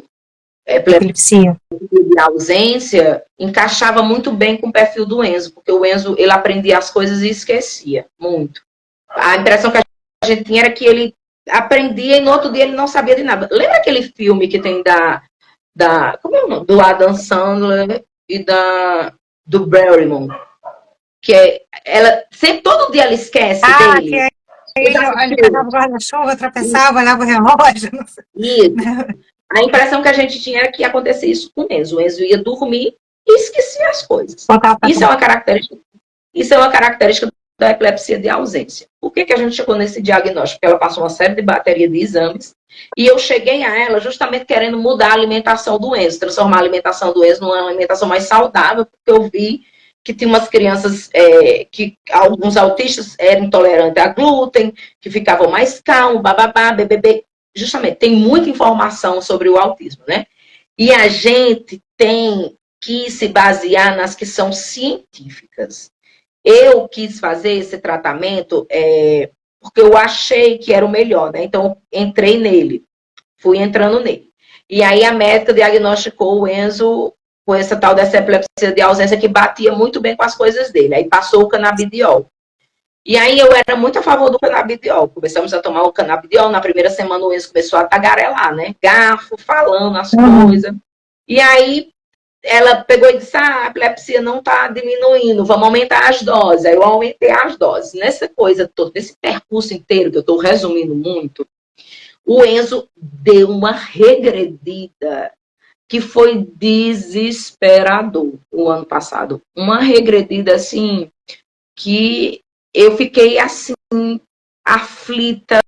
Epilepsia. de ausência, encaixava muito bem com o perfil do Enzo, porque o Enzo, ele aprendia as coisas e esquecia muito. A impressão que a gente tinha era que ele aprendia e no outro dia ele não sabia de nada. Lembra aquele filme que tem como é o nome? Do Adam Sandler e do Barrymore, que ela sempre, todo dia ela esquece Que dele. ele pegava o guarda-chuva, tropeçava, olhava o relógio. Não sei, Isso. né? A impressão que a gente tinha era que ia acontecer isso com o Enzo. O Enzo ia dormir e esquecia as coisas. Botava pra Isso é uma característica, isso é uma característica da epilepsia de ausência. Por que a gente chegou nesse diagnóstico? Porque ela passou uma série de bateria de exames e eu cheguei a ela justamente querendo mudar a alimentação do Enzo, transformar a alimentação do Enzo numa alimentação mais saudável, porque eu vi que tinha umas crianças que alguns autistas eram intolerantes a glúten, que ficavam mais calmos, bababá, bebê. Justamente, tem muita informação sobre o autismo, né? E a gente tem que se basear nas que são científicas. Eu quis fazer esse tratamento porque eu achei que era o melhor, né? Então, entrei nele, fui entrando nele. E aí a médica diagnosticou o Enzo com essa tal dessa epilepsia de ausência que batia muito bem com as coisas dele. Aí passou o canabidiol. E aí eu era muito a favor do canabidiol. Começamos a tomar o canabidiol. Na primeira semana o Enzo começou a tagarelar, né? Garfo, falando as coisas. E aí ela pegou e disse, a epilepsia não está diminuindo, vamos aumentar as doses. Aí eu aumentei as doses. Nessa coisa toda, nesse percurso inteiro, que eu estou resumindo muito, o Enzo deu uma regredida que foi desesperador o ano passado. Uma regredida, assim, que eu fiquei, assim, aflita,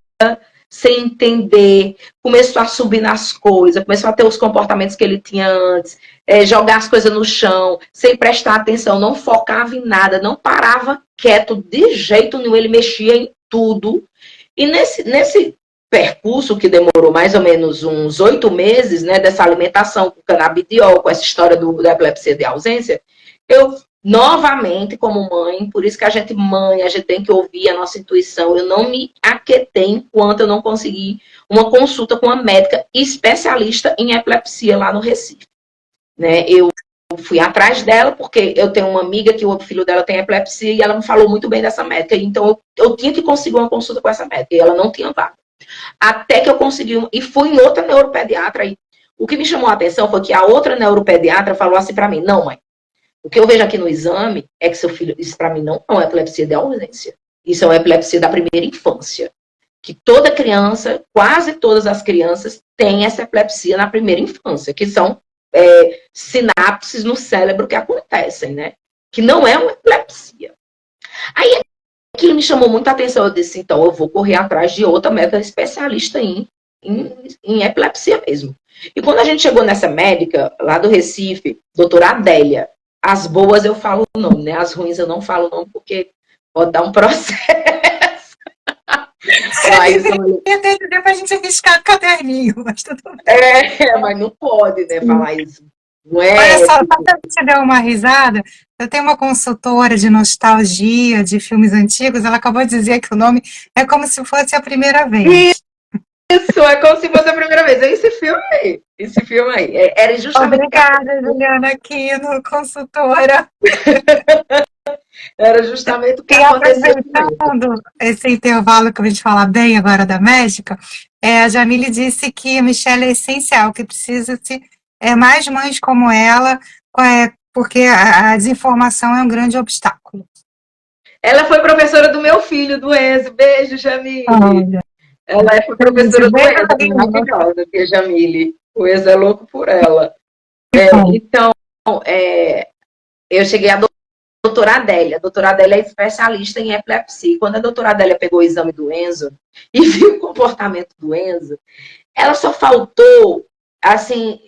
sem entender, começou a subir nas coisas, começou a ter os comportamentos que ele tinha antes, jogar as coisas no chão, sem prestar atenção, não focava em nada, não parava quieto de jeito nenhum, ele mexia em tudo. E nesse percurso, que demorou mais ou menos uns 8 meses, né, dessa alimentação com canabidiol, com essa história da epilepsia de ausência, eu novamente, como mãe, por isso que a gente tem que ouvir a nossa intuição. Eu não me aquetei enquanto eu não consegui uma consulta com uma médica especialista em epilepsia lá no Recife. Né? Eu fui atrás dela, porque eu tenho uma amiga que o filho dela tem epilepsia e ela me falou muito bem dessa médica. Então, eu tinha que conseguir uma consulta com essa médica e ela não tinha vaga. Até que eu consegui, e fui em outra neuropediatra. E o que me chamou a atenção foi que a outra neuropediatra falou assim para mim, não, mãe, o que eu vejo aqui no exame é que seu filho, isso para mim não é uma epilepsia de ausência. Isso é uma epilepsia da primeira infância. Que toda criança, quase todas as crianças, têm essa epilepsia na primeira infância, que são sinapses no cérebro que acontecem, né? Que não é uma epilepsia. Aí aquilo me chamou muita atenção. Eu disse, então eu vou correr atrás de outra médica especialista em epilepsia mesmo. E quando a gente chegou nessa médica, lá do Recife, doutora Adélia, as boas eu falo o nome, né? As ruins eu não falo o nome, porque pode dar um processo. Mas, deu pra gente arriscar o caderninho, mas tudo bem. Mas não pode, né, falar isso. Não é. Olha só, só para você dar uma risada, eu tenho uma consultora de nostalgia, de filmes antigos, ela acabou de dizer que o nome é como se fosse a primeira vez. Isso, é como se fosse a primeira vez. É esse filme aí. Era justamente... Obrigada, Juliana Aquino, consultora. Era justamente o que aconteceu. Aproveitando esse intervalo que a gente fala bem agora da médica, a Jamile disse que a Michelle é essencial, que precisa-se mais mães como ela, porque a desinformação é um grande obstáculo. Ela foi professora do meu filho, do Enzo. Beijo, Jamile. Ela foi professora do Enzo, maravilhosa, que é Jamile. O Enzo é louco por ela. Então, eu cheguei a doutora Adélia. A doutora Adélia é especialista em epilepsia. Quando a doutora Adélia pegou o exame do Enzo e viu o comportamento do Enzo, ela só faltou, assim,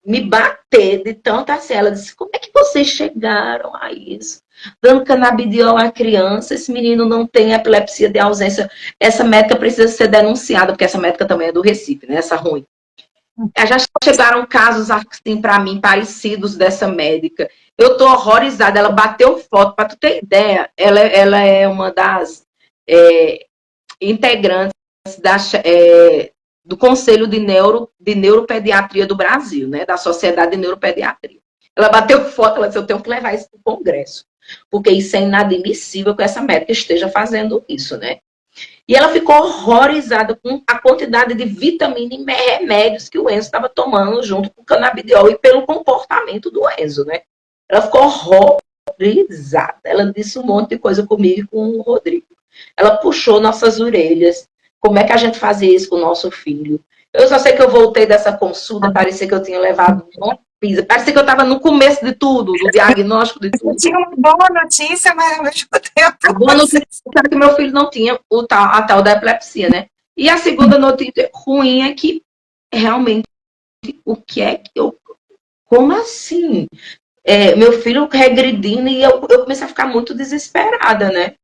me bater de tanto assim. Ela disse, como é que vocês chegaram a isso? Dando canabidiol à criança, esse menino não tem epilepsia de ausência. Essa médica precisa ser denunciada, porque essa médica também é do Recife, né? Essa ruim. Já chegaram casos assim para mim, parecidos dessa médica. Eu tô horrorizada. Ela bateu foto, para tu ter ideia. Ela é uma das integrantes do Conselho de Neuropediatria do Brasil, né? Da Sociedade de Neuropediatria. Ela bateu foto, ela disse, eu tenho que levar isso para o Congresso, porque isso é inadmissível que essa médica esteja fazendo isso, né? E ela ficou horrorizada com a quantidade de vitamina e remédios que o Enzo estava tomando junto com o canabidiol e pelo comportamento do Enzo, né? Ela ficou horrorizada. Ela disse um monte de coisa comigo e com o Rodrigo. Ela puxou nossas orelhas. Como é que a gente fazia isso com o nosso filho? Eu só sei que eu voltei dessa consulta, parecia que eu tinha levado uma pizza. Parecia que eu estava no começo de tudo, do diagnóstico de tudo. Eu tinha uma boa notícia, mas ao mesmo tempo... A boa notícia é que meu filho não tinha a tal da epilepsia, né? E a segunda notícia ruim é que realmente o que é que eu... Como assim? Meu filho regredindo e eu comecei a ficar muito desesperada, né?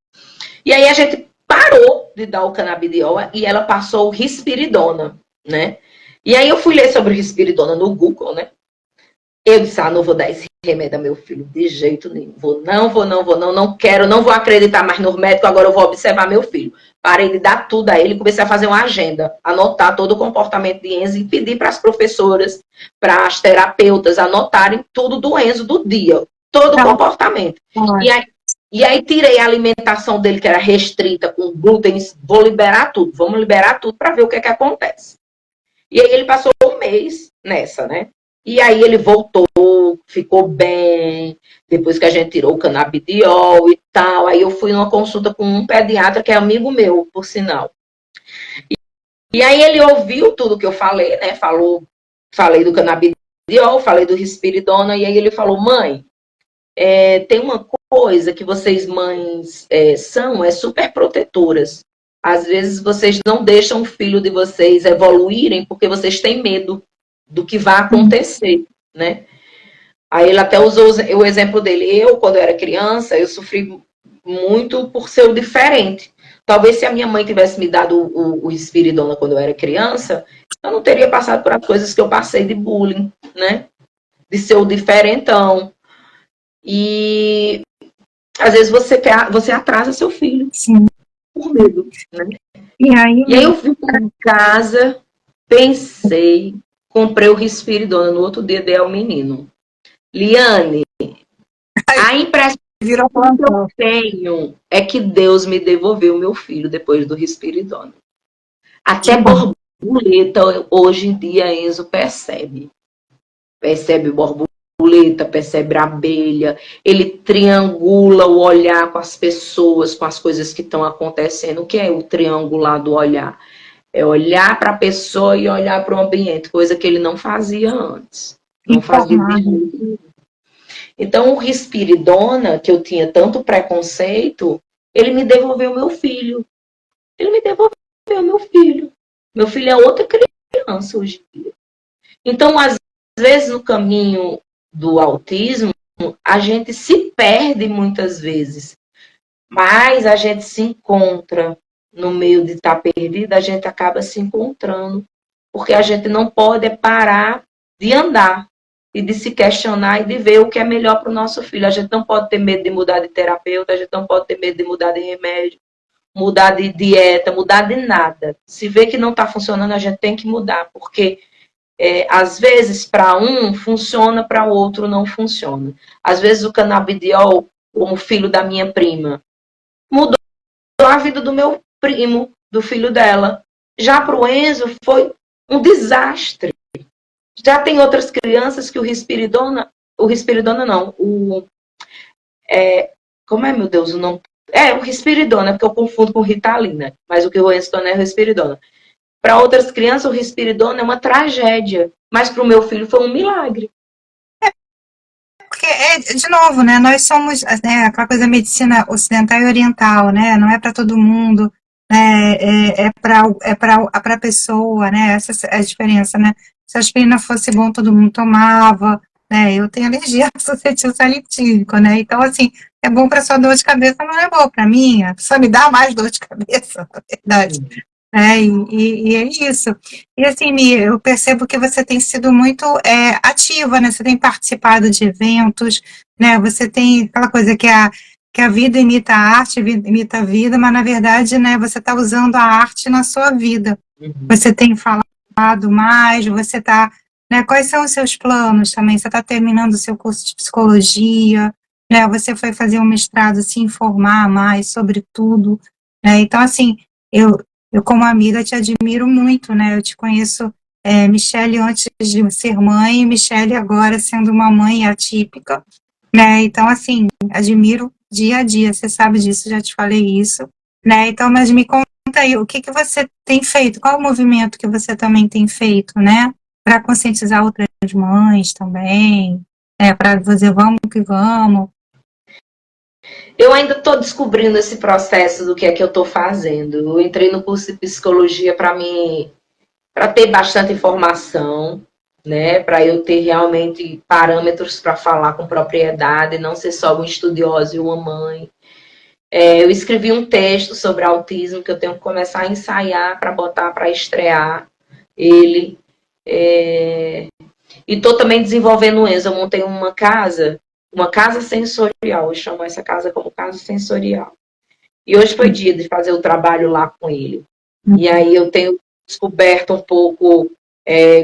E aí a gente parou de dar o canabidiol e ela passou o risperidona, né? E aí eu fui ler sobre o risperidona no Google, né? Eu disse, não vou dar esse remédio a meu filho de jeito nenhum. Não quero, não vou acreditar mais no médico, agora eu vou observar meu filho. Parei de dar tudo a ele, comecei a fazer uma agenda, anotar todo o comportamento de Enzo e pedir para as professoras, para as terapeutas anotarem tudo do Enzo do dia, todo o comportamento. E aí tirei a alimentação dele, que era restrita, com glúten, vou liberar tudo, vamos liberar tudo para ver o que é que acontece. E aí ele passou um mês nessa, né? E aí ele voltou, ficou bem, depois que a gente tirou o canabidiol e tal. Aí eu fui numa consulta com um pediatra que é amigo meu, por sinal. E aí ele ouviu tudo que eu falei, né? Falei do canabidiol, falei do risperidona, e aí ele falou, mãe, tem uma coisa que vocês mães são super protetoras. Às vezes vocês não deixam o filho de vocês evoluírem porque vocês têm medo do que vai acontecer, né? Aí ele até usou o exemplo dele. Eu, quando eu era criança, eu sofri muito por ser o diferente. Talvez se a minha mãe tivesse me dado o risperidona quando eu era criança, eu não teria passado por as coisas que eu passei de bullying, né? De ser o diferentão. E às vezes você atrasa seu filho. Sim. Por medo, né? E aí eu fui para casa, pensei, comprei o risperidona, no outro dia dei ao menino. Liane, a impressão que eu tenho é que Deus me devolveu meu filho depois do risperidona. Até borboleta, hoje em dia, Enzo percebe. Percebe borboleta, percebe a abelha, ele triangula o olhar com as pessoas, com as coisas que estão acontecendo. O que é o triangular do olhar? É olhar para a pessoa e olhar para o ambiente, coisa que ele não fazia antes. Não fazia de jeito nenhum. Então, o risperidona, que eu tinha tanto preconceito, ele me devolveu meu filho. Ele me devolveu meu filho. Meu filho é outra criança hoje em dia. Então, às vezes, no caminho do autismo, a gente se perde muitas vezes. Mas a gente se encontra no meio de estar perdida, a gente acaba se encontrando. Porque a gente não pode parar de andar e de se questionar e de ver o que é melhor para o nosso filho. A gente não pode ter medo de mudar de terapeuta, a gente não pode ter medo de mudar de remédio, mudar de dieta, mudar de nada. Se vê que não está funcionando, a gente tem que mudar, porque às vezes para um funciona, para o outro não funciona. Às vezes o canabidiol, como filho da minha prima, mudou a vida do meu primo, do filho dela. Já para o Enzo foi um desastre. Já tem outras crianças que o risperidona não, como é, meu Deus, o nome? O risperidona, porque eu confundo com Ritalina, mas o que o Enzo toma é o risperidona. Para outras crianças, o risperidona é uma tragédia, mas para o meu filho foi um milagre. porque, de novo, né, nós somos, né, aquela coisa da medicina ocidental e oriental, né, não é para todo mundo, né, para a pessoa, né, essa é a diferença, né, se a aspirina fosse bom, todo mundo tomava, né, eu tenho alergia ao acetil salicílico, né, então, assim, é bom para sua dor de cabeça, mas não é bom para mim, só me dá mais dor de cabeça, na verdade. E é isso. E assim, Mi, eu percebo que você tem sido muito ativa, né? Você tem participado de eventos, né? Você tem aquela coisa que a vida imita a arte, a vida imita a vida, mas na verdade, né, você está usando a arte na sua vida. Você tem falado mais, você está, né? Quais são os seus planos também? Você está terminando o seu curso de psicologia, né? Você foi fazer um mestrado, se informar mais sobre tudo, né? Então, assim, eu, como amiga, te admiro muito, né? Eu te conheço, Michele, antes de ser mãe, e Michele agora sendo uma mãe atípica, né? Então, assim, admiro dia a dia, você sabe disso, já te falei isso, né? Então, mas me conta aí, o que que você tem feito? Qual o movimento que você também tem feito, né? Para conscientizar outras mães também, para dizer vamos que vamos. Eu ainda estou descobrindo esse processo do que é que eu estou fazendo. Eu entrei no curso de psicologia para ter bastante informação, né? Para eu ter realmente parâmetros para falar com propriedade, não ser só um estudioso e uma mãe. Eu escrevi um texto sobre autismo que eu tenho que começar a ensaiar para botar para estrear ele. E estou também desenvolvendo o Enzo. Eu montei uma casa sensorial. Eu chamo essa casa como casa sensorial. E hoje foi dia de fazer o trabalho lá com ele. E aí eu tenho descoberto um pouco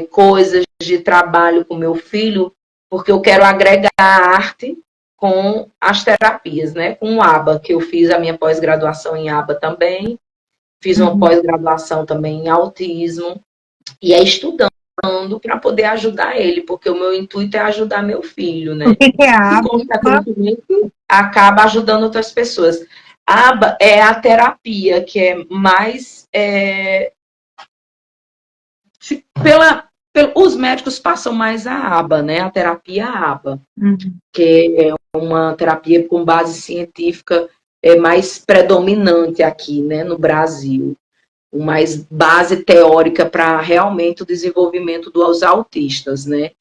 coisas de trabalho com meu filho, porque eu quero agregar a arte com as terapias, né? Com o ABA, que eu fiz a minha pós-graduação em ABA também, fiz uma pós-graduação também em autismo, e é estudando para poder ajudar ele, porque o meu intuito é ajudar meu filho, né? O que que é a E, ABA? consequentemente, acaba ajudando outras pessoas. A ABA é a terapia que é mais os médicos passam mais a ABA, né? A terapia ABA, que é uma terapia com base científica mais predominante aqui, né, no Brasil. Mais base teórica para realmente o desenvolvimento dos autistas, né?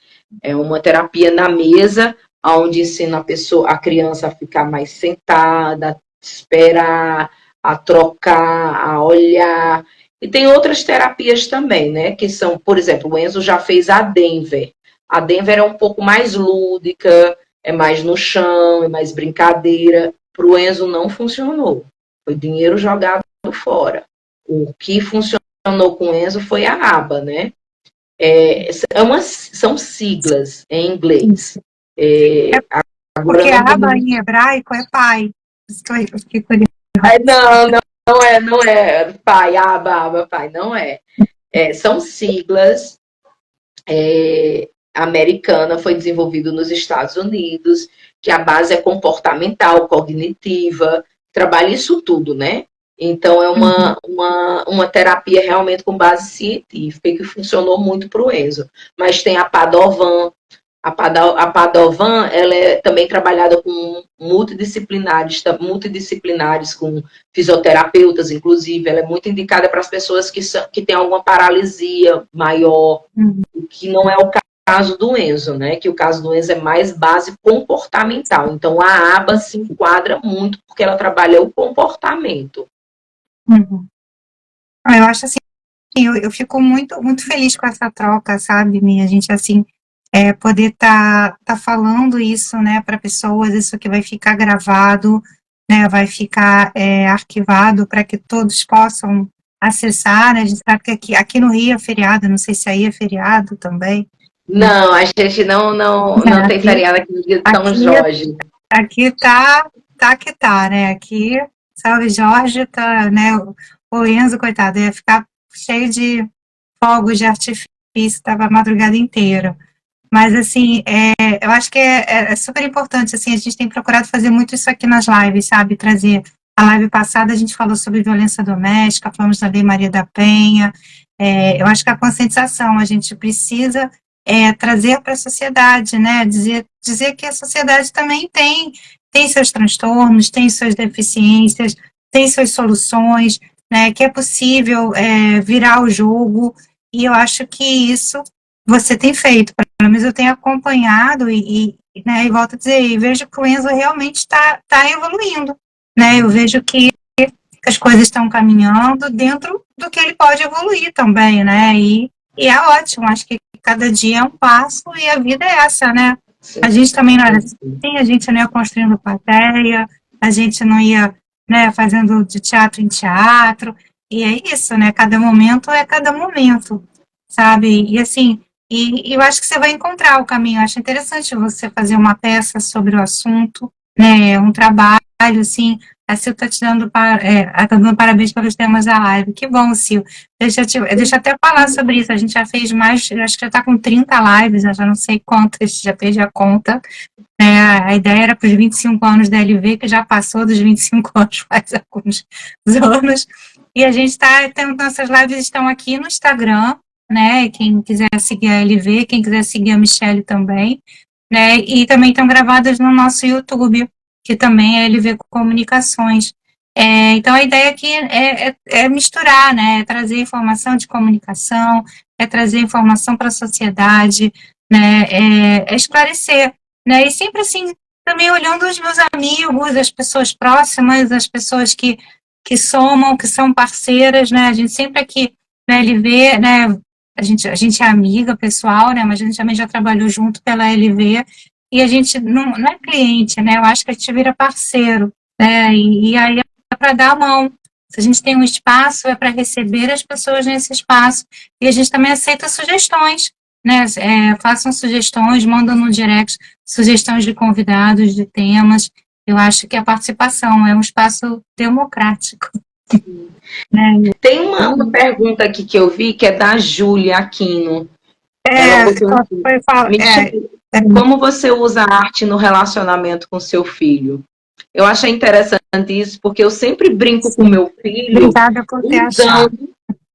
É uma terapia na mesa, onde ensina a criança a ficar mais sentada, a esperar, a trocar, a olhar. E tem outras terapias também, né? Que são, por exemplo, o Enzo já fez a Denver. A Denver é um pouco mais lúdica, é mais no chão, é mais brincadeira. Para o Enzo não funcionou. Foi dinheiro jogado fora. O que funcionou com o Enzo foi a ABA, né? São siglas em inglês. Porque a ABA em hebraico é pai. Não é pai, aba, pai, não é. São siglas americana, foi desenvolvido nos Estados Unidos, que a base é comportamental, cognitiva, trabalha isso tudo, né? Então, é uma terapia realmente com base científica e que funcionou muito para o Enzo. Mas tem a Padovan. A Padovan, ela é também trabalhada com multidisciplinares, com fisioterapeutas, inclusive. Ela é muito indicada para as pessoas que têm alguma paralisia maior, que não é o caso do Enzo, né? Que o caso do Enzo é mais base comportamental. Então, a ABA se enquadra muito porque ela trabalha o comportamento. Eu acho assim, eu fico muito, muito feliz com essa troca, sabe, minha gente, assim, poder tá falando isso, né, para pessoas, isso que vai ficar gravado, né, vai ficar arquivado para que todos possam acessar, né, a gente sabe que aqui no Rio é feriado, não sei se aí é feriado também. Não, a gente não tem feriado aqui no dia de São Jorge. Aqui tá que tá, né, aqui, Salve Jorge, tá, né, o Enzo, coitado, ia ficar cheio de fogos de artifício, estava a madrugada inteira. Mas, assim, eu acho que é super importante, assim, a gente tem procurado fazer muito isso aqui nas lives, sabe? Trazer. A live passada a gente falou sobre violência doméstica, falamos da Lei Maria da Penha. Eu acho que a conscientização, a gente precisa trazer para a sociedade, né? Dizer que a sociedade também tem seus transtornos, tem suas deficiências, tem suas soluções, né? Que é possível virar o jogo, e eu acho que isso você tem feito, pelo menos eu tenho acompanhado né, e volto a dizer, e vejo que o Enzo realmente está evoluindo, né? Eu vejo que as coisas estão caminhando dentro do que ele pode evoluir também, né? E é ótimo, acho que cada dia é um passo e a vida é essa, né? Sim. A gente também não era assim, a gente não ia construindo plateia, a gente não ia, né, fazendo de teatro em teatro, e é isso, né? Cada momento é cada momento, sabe? E assim, e eu acho que você vai encontrar o caminho. Eu acho interessante você fazer uma peça sobre o assunto, né? Um trabalho, assim. A Sil está te dando, tá dando parabéns pelos temas da live. Que bom, Sil. Deixa eu até falar sobre isso. A gente já fez mais, eu acho que já está com 30 lives, eu já não sei quantas, já perdi a conta. A ideia era para os 25 anos da LV, que já passou dos 25 anos faz alguns anos. E a gente está tendo, nossas lives estão aqui no Instagram, né? Quem quiser seguir a LV, quem quiser seguir a Michelle também, né? E também estão gravadas no nosso YouTube, que também é LV Comunicações. Então a ideia aqui é misturar, né? É trazer informação de comunicação, é trazer informação para a sociedade, né? É esclarecer, né? E sempre assim, também olhando os meus amigos, as pessoas próximas, as pessoas que somam, que são parceiras, né? A gente sempre aqui na LV, né? A gente é amiga pessoal, né? Mas a gente também já trabalhou junto pela LV e a gente não é cliente, né? Eu acho que a gente vira parceiro, né? E aí é para dar a mão. Se a gente tem um espaço, é para receber as pessoas nesse espaço. E a gente também aceita sugestões, né? Façam sugestões, mandam no direct sugestões de convidados, de temas. Eu acho que a participação é um espaço democrático. Né? Tem uma pergunta aqui que eu vi, que é da Júlia Aquino. Ela botou aqui, Michelle, como você usa a arte no relacionamento com seu filho? Eu achei interessante isso, porque eu sempre brinco com meu filho usando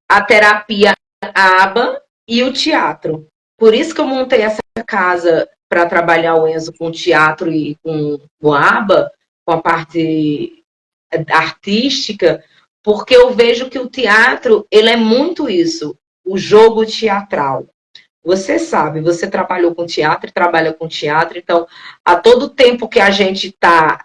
a terapia ABA e o teatro. Por isso que eu montei essa casa para trabalhar o Enzo com teatro e com o ABA, com a parte artística, porque eu vejo que o teatro, ele é muito isso, o jogo teatral. Você sabe, você trabalhou com teatro e trabalha com teatro, então, a todo tempo que a gente está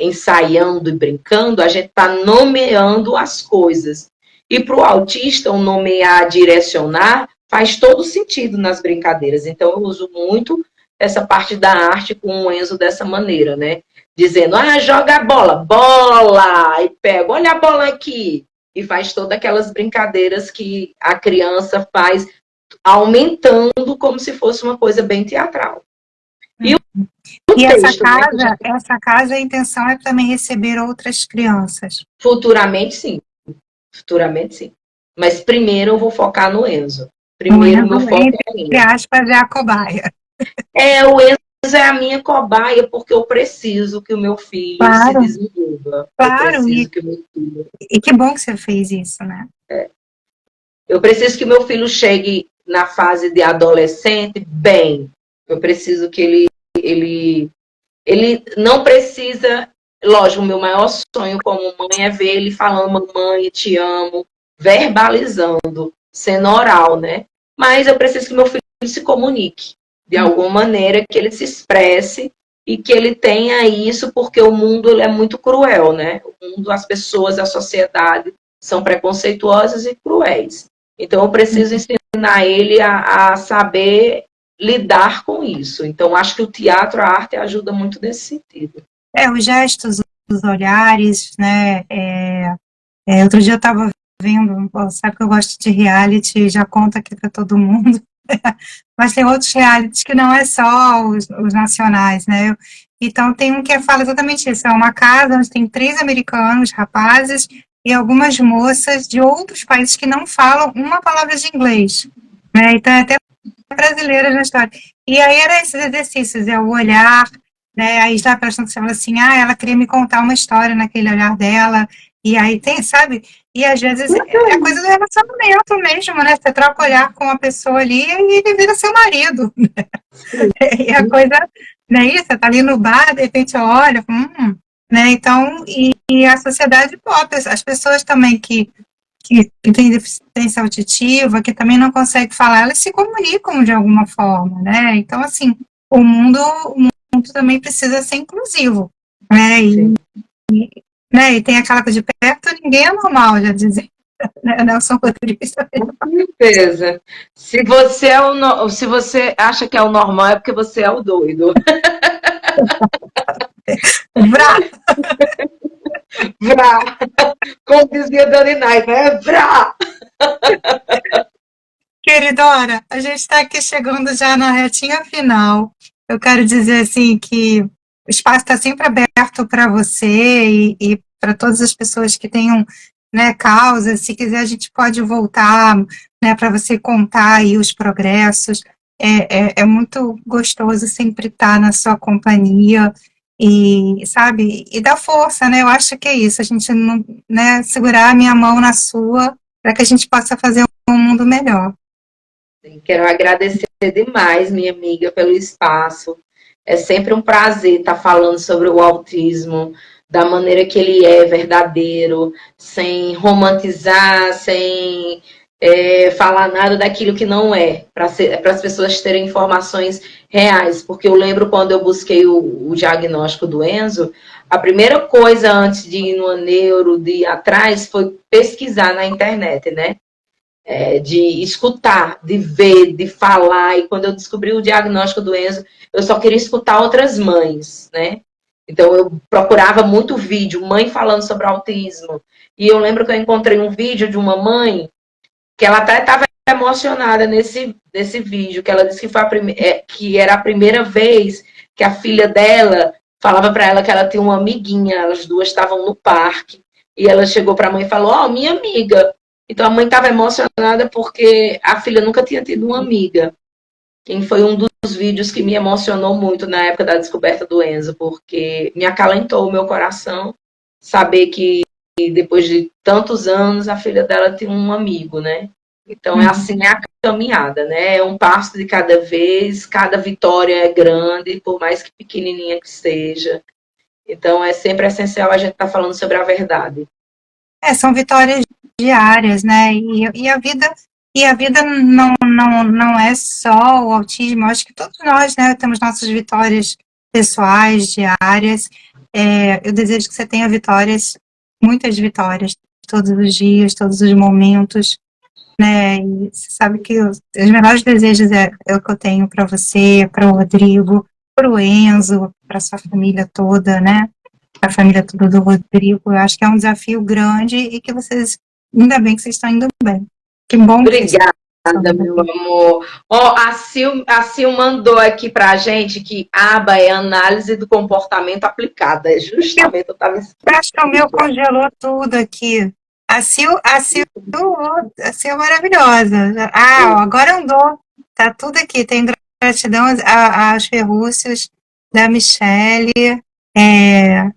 ensaiando e brincando, a gente está nomeando as coisas. E para o autista, o nomear, direcionar, faz todo sentido nas brincadeiras. Então, eu uso muito essa parte da arte com o Enzo dessa maneira, né? Dizendo, joga a bola, bola! E pega, olha a bola aqui! E faz todas aquelas brincadeiras que a criança faz, aumentando como se fosse uma coisa bem teatral. E essa casa, a intenção é também receber outras crianças? Futuramente, sim. Futuramente, sim. Mas primeiro eu vou focar no Enzo. Primeiro meu foco é o Enzo. Entre aspas, é a cobaia. O Enzo é a minha cobaia, porque eu preciso que o meu filho se desenvolva. Claro, eu preciso que o meu filho... E que bom que você fez isso, né? Eu preciso que o meu filho chegue na fase de adolescente bem. Eu preciso que ele não precisa... Lógico, o meu maior sonho como mãe é ver ele falando, mamãe, te amo, verbalizando, sendo oral, né? Mas eu preciso que meu filho se comunique de alguma maneira, que ele se expresse e que ele tenha isso, porque o mundo ele é muito cruel, né? O mundo, as pessoas, a sociedade são preconceituosas e cruéis. Então, eu preciso ensinar ele a saber lidar com isso. Então, acho que o teatro, a arte, ajuda muito nesse sentido. Os gestos, os olhares, né? Outro dia eu estava vendo, sabe que eu gosto de reality, já conta aqui para todo mundo, mas tem outros realities que não é só os nacionais, né? Então tem um que fala exatamente isso, é uma casa onde tem 3 americanos, rapazes, e algumas moças de outros países que não falam uma palavra de inglês, né? Então é até brasileiras na história. E aí eram esses exercícios, o olhar, né? Aí já prestando atenção, você fala assim, ela queria me contar uma história naquele olhar dela, E aí tem, sabe? E às vezes é coisa do relacionamento mesmo, né? Você troca olhar com uma pessoa ali e ele vira seu marido. E a coisa, não é isso? Você tá ali no bar, de repente olha, né? Então, e a sociedade pop, as pessoas também que têm deficiência auditiva, que também não conseguem falar, elas se comunicam de alguma forma, né? Então, assim, o mundo também precisa ser inclusivo, né? Né? E tem aquela coisa de perto, ninguém é normal, já dizia, né? Nelson Rodrigues também. Com certeza. Se você acha que é o normal, é porque você é o doido. Vrá! Vrá! Como dizia Dani Knight, né? Vrá! Queridora, a gente está aqui chegando já na retinha final. Eu quero dizer assim que o espaço está sempre aberto para você e para todas as pessoas que tenham, né, causas. Se quiser, a gente pode voltar, né, para você contar aí os progressos. É muito gostoso sempre estar na sua companhia e, sabe, e dar força, né? Eu acho que é isso, a gente não, né, segurar a minha mão na sua para que a gente possa fazer um mundo melhor. Quero agradecer demais, minha amiga, pelo espaço. É sempre um prazer estar falando sobre o autismo, da maneira que ele é verdadeiro, sem romantizar, sem falar nada daquilo que não é, para as pessoas terem informações reais. Porque eu lembro quando eu busquei o diagnóstico do Enzo, a primeira coisa antes de ir no neuro, de ir atrás, foi pesquisar na internet, né? De escutar, de ver, de falar. E quando eu descobri o diagnóstico do Enzo, eu só queria escutar outras mães, né? Então eu procurava muito vídeo, mãe falando sobre autismo. E eu lembro que eu encontrei um vídeo de uma mãe que ela até estava emocionada nesse vídeo, que ela disse que, que era a primeira vez que a filha dela falava para ela que ela tinha uma amiguinha, elas duas estavam no parque, e ela chegou para a mãe e falou, ó, minha amiga. Então a mãe estava emocionada porque a filha nunca tinha tido uma amiga. E foi um dos vídeos que me emocionou muito na época da descoberta do Enzo, porque me acalentou o meu coração saber que depois de tantos anos a filha dela tem um amigo, né? Então é assim a caminhada, né? É um passo de cada vez, cada vitória é grande, por mais que pequenininha que seja. Então é sempre essencial a gente estar falando sobre a verdade. São vitórias diárias, né? E a vida não é só o autismo, eu acho que todos nós, né, temos nossas vitórias pessoais, diárias. Eu desejo que você tenha vitórias, muitas vitórias, todos os dias, todos os momentos, né? E você sabe que os melhores desejos é o que eu tenho para você, para o Rodrigo, para o Enzo, para sua família toda, né? A família toda do Rodrigo. Eu acho que é um desafio grande e que vocês, ainda bem que vocês estão indo bem. Que bom que vocês Obrigada, estão indo meu bem. amor. Ó, a Sil mandou aqui pra gente que aba é análise do comportamento aplicada. É justamente, eu estava Eu acho que o meu aqui. congelou tudo aqui. A Sil é maravilhosa. Ah, ó, agora andou. Tá tudo aqui. Tem gratidão aos ferrúcios da Michelle. É, A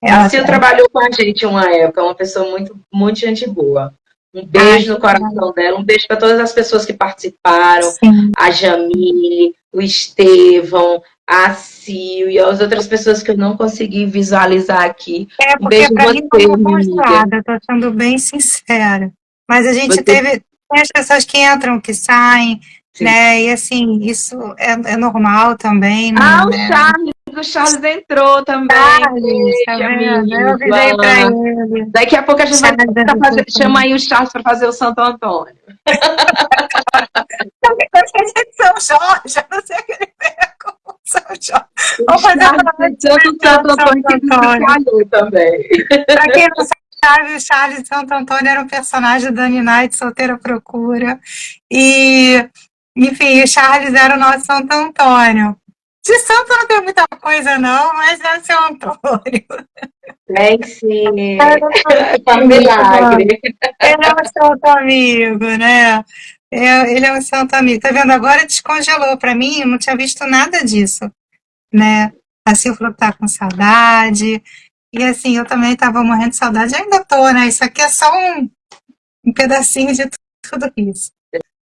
ela, Sil trabalhou com a gente uma época, é uma pessoa muito, muito gente boa. Um ai, beijo no coração dela, um beijo para todas as pessoas que participaram, sim. a Jamile, o Estevão, a Sil e as outras pessoas que eu não consegui visualizar aqui. Um Porque beijo em para mim você, estava minha amiga. congelada, estou sendo bem sincera. Mas a gente Você, tem as pessoas que entram, que saem, sim. né? E assim, isso é normal também, Ah, né? O Charles entrou também. Charles, tá Beijo, vendo? Eu amigo. avisei para ele. Daqui a pouco a gente vai Charles avisou para chama ele. aí o Charles para fazer o Santo Antônio. Também gostei de São Jorge, eu não sei o que ele veio com São Jorge. O Vamos fazer Charles uma tem noite tanto especial Santo de Santo Antônio que disse que Antônio. falhou também. Para quem não sabe, o Charles de Santo Antônio era um personagem do Dani Knight, Solteira à Procura. E, enfim, o Charles era o nosso Santo Antônio. De santo não tem muita coisa, não, mas é o seu Antônio. Tem sim. Era Para milagre. Ele é um santo amigo, né? Ele é um santo amigo. Tá vendo? Agora descongelou. Para mim, eu não tinha visto nada disso, né? A Sil falou que tá com saudade. E assim, eu também estava morrendo de saudade, ainda tô, né? Isso aqui é só um pedacinho de tudo isso.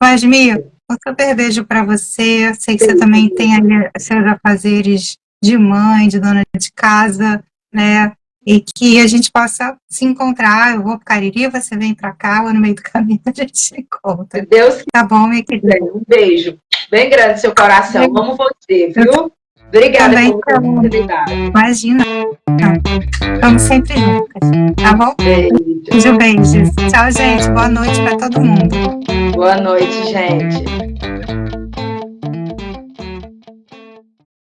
Mas, Mia, um super beijo para você. Eu sei que você também tem aí seus afazeres de mãe, de dona de casa, né? E que a gente possa se encontrar. Eu vou para Cariri, você vem para cá, ou no meio do caminho a gente se encontra. Se Deus Tá bom, minha querida? quiser. Um beijo bem grande no seu coração. Amo você, viu? Obrigada Também por ter oportunidade. Imagina. Estamos sempre juntas, tá bom? Beijo. Beijos. Tchau, gente. Boa noite para todo mundo. Boa noite, gente.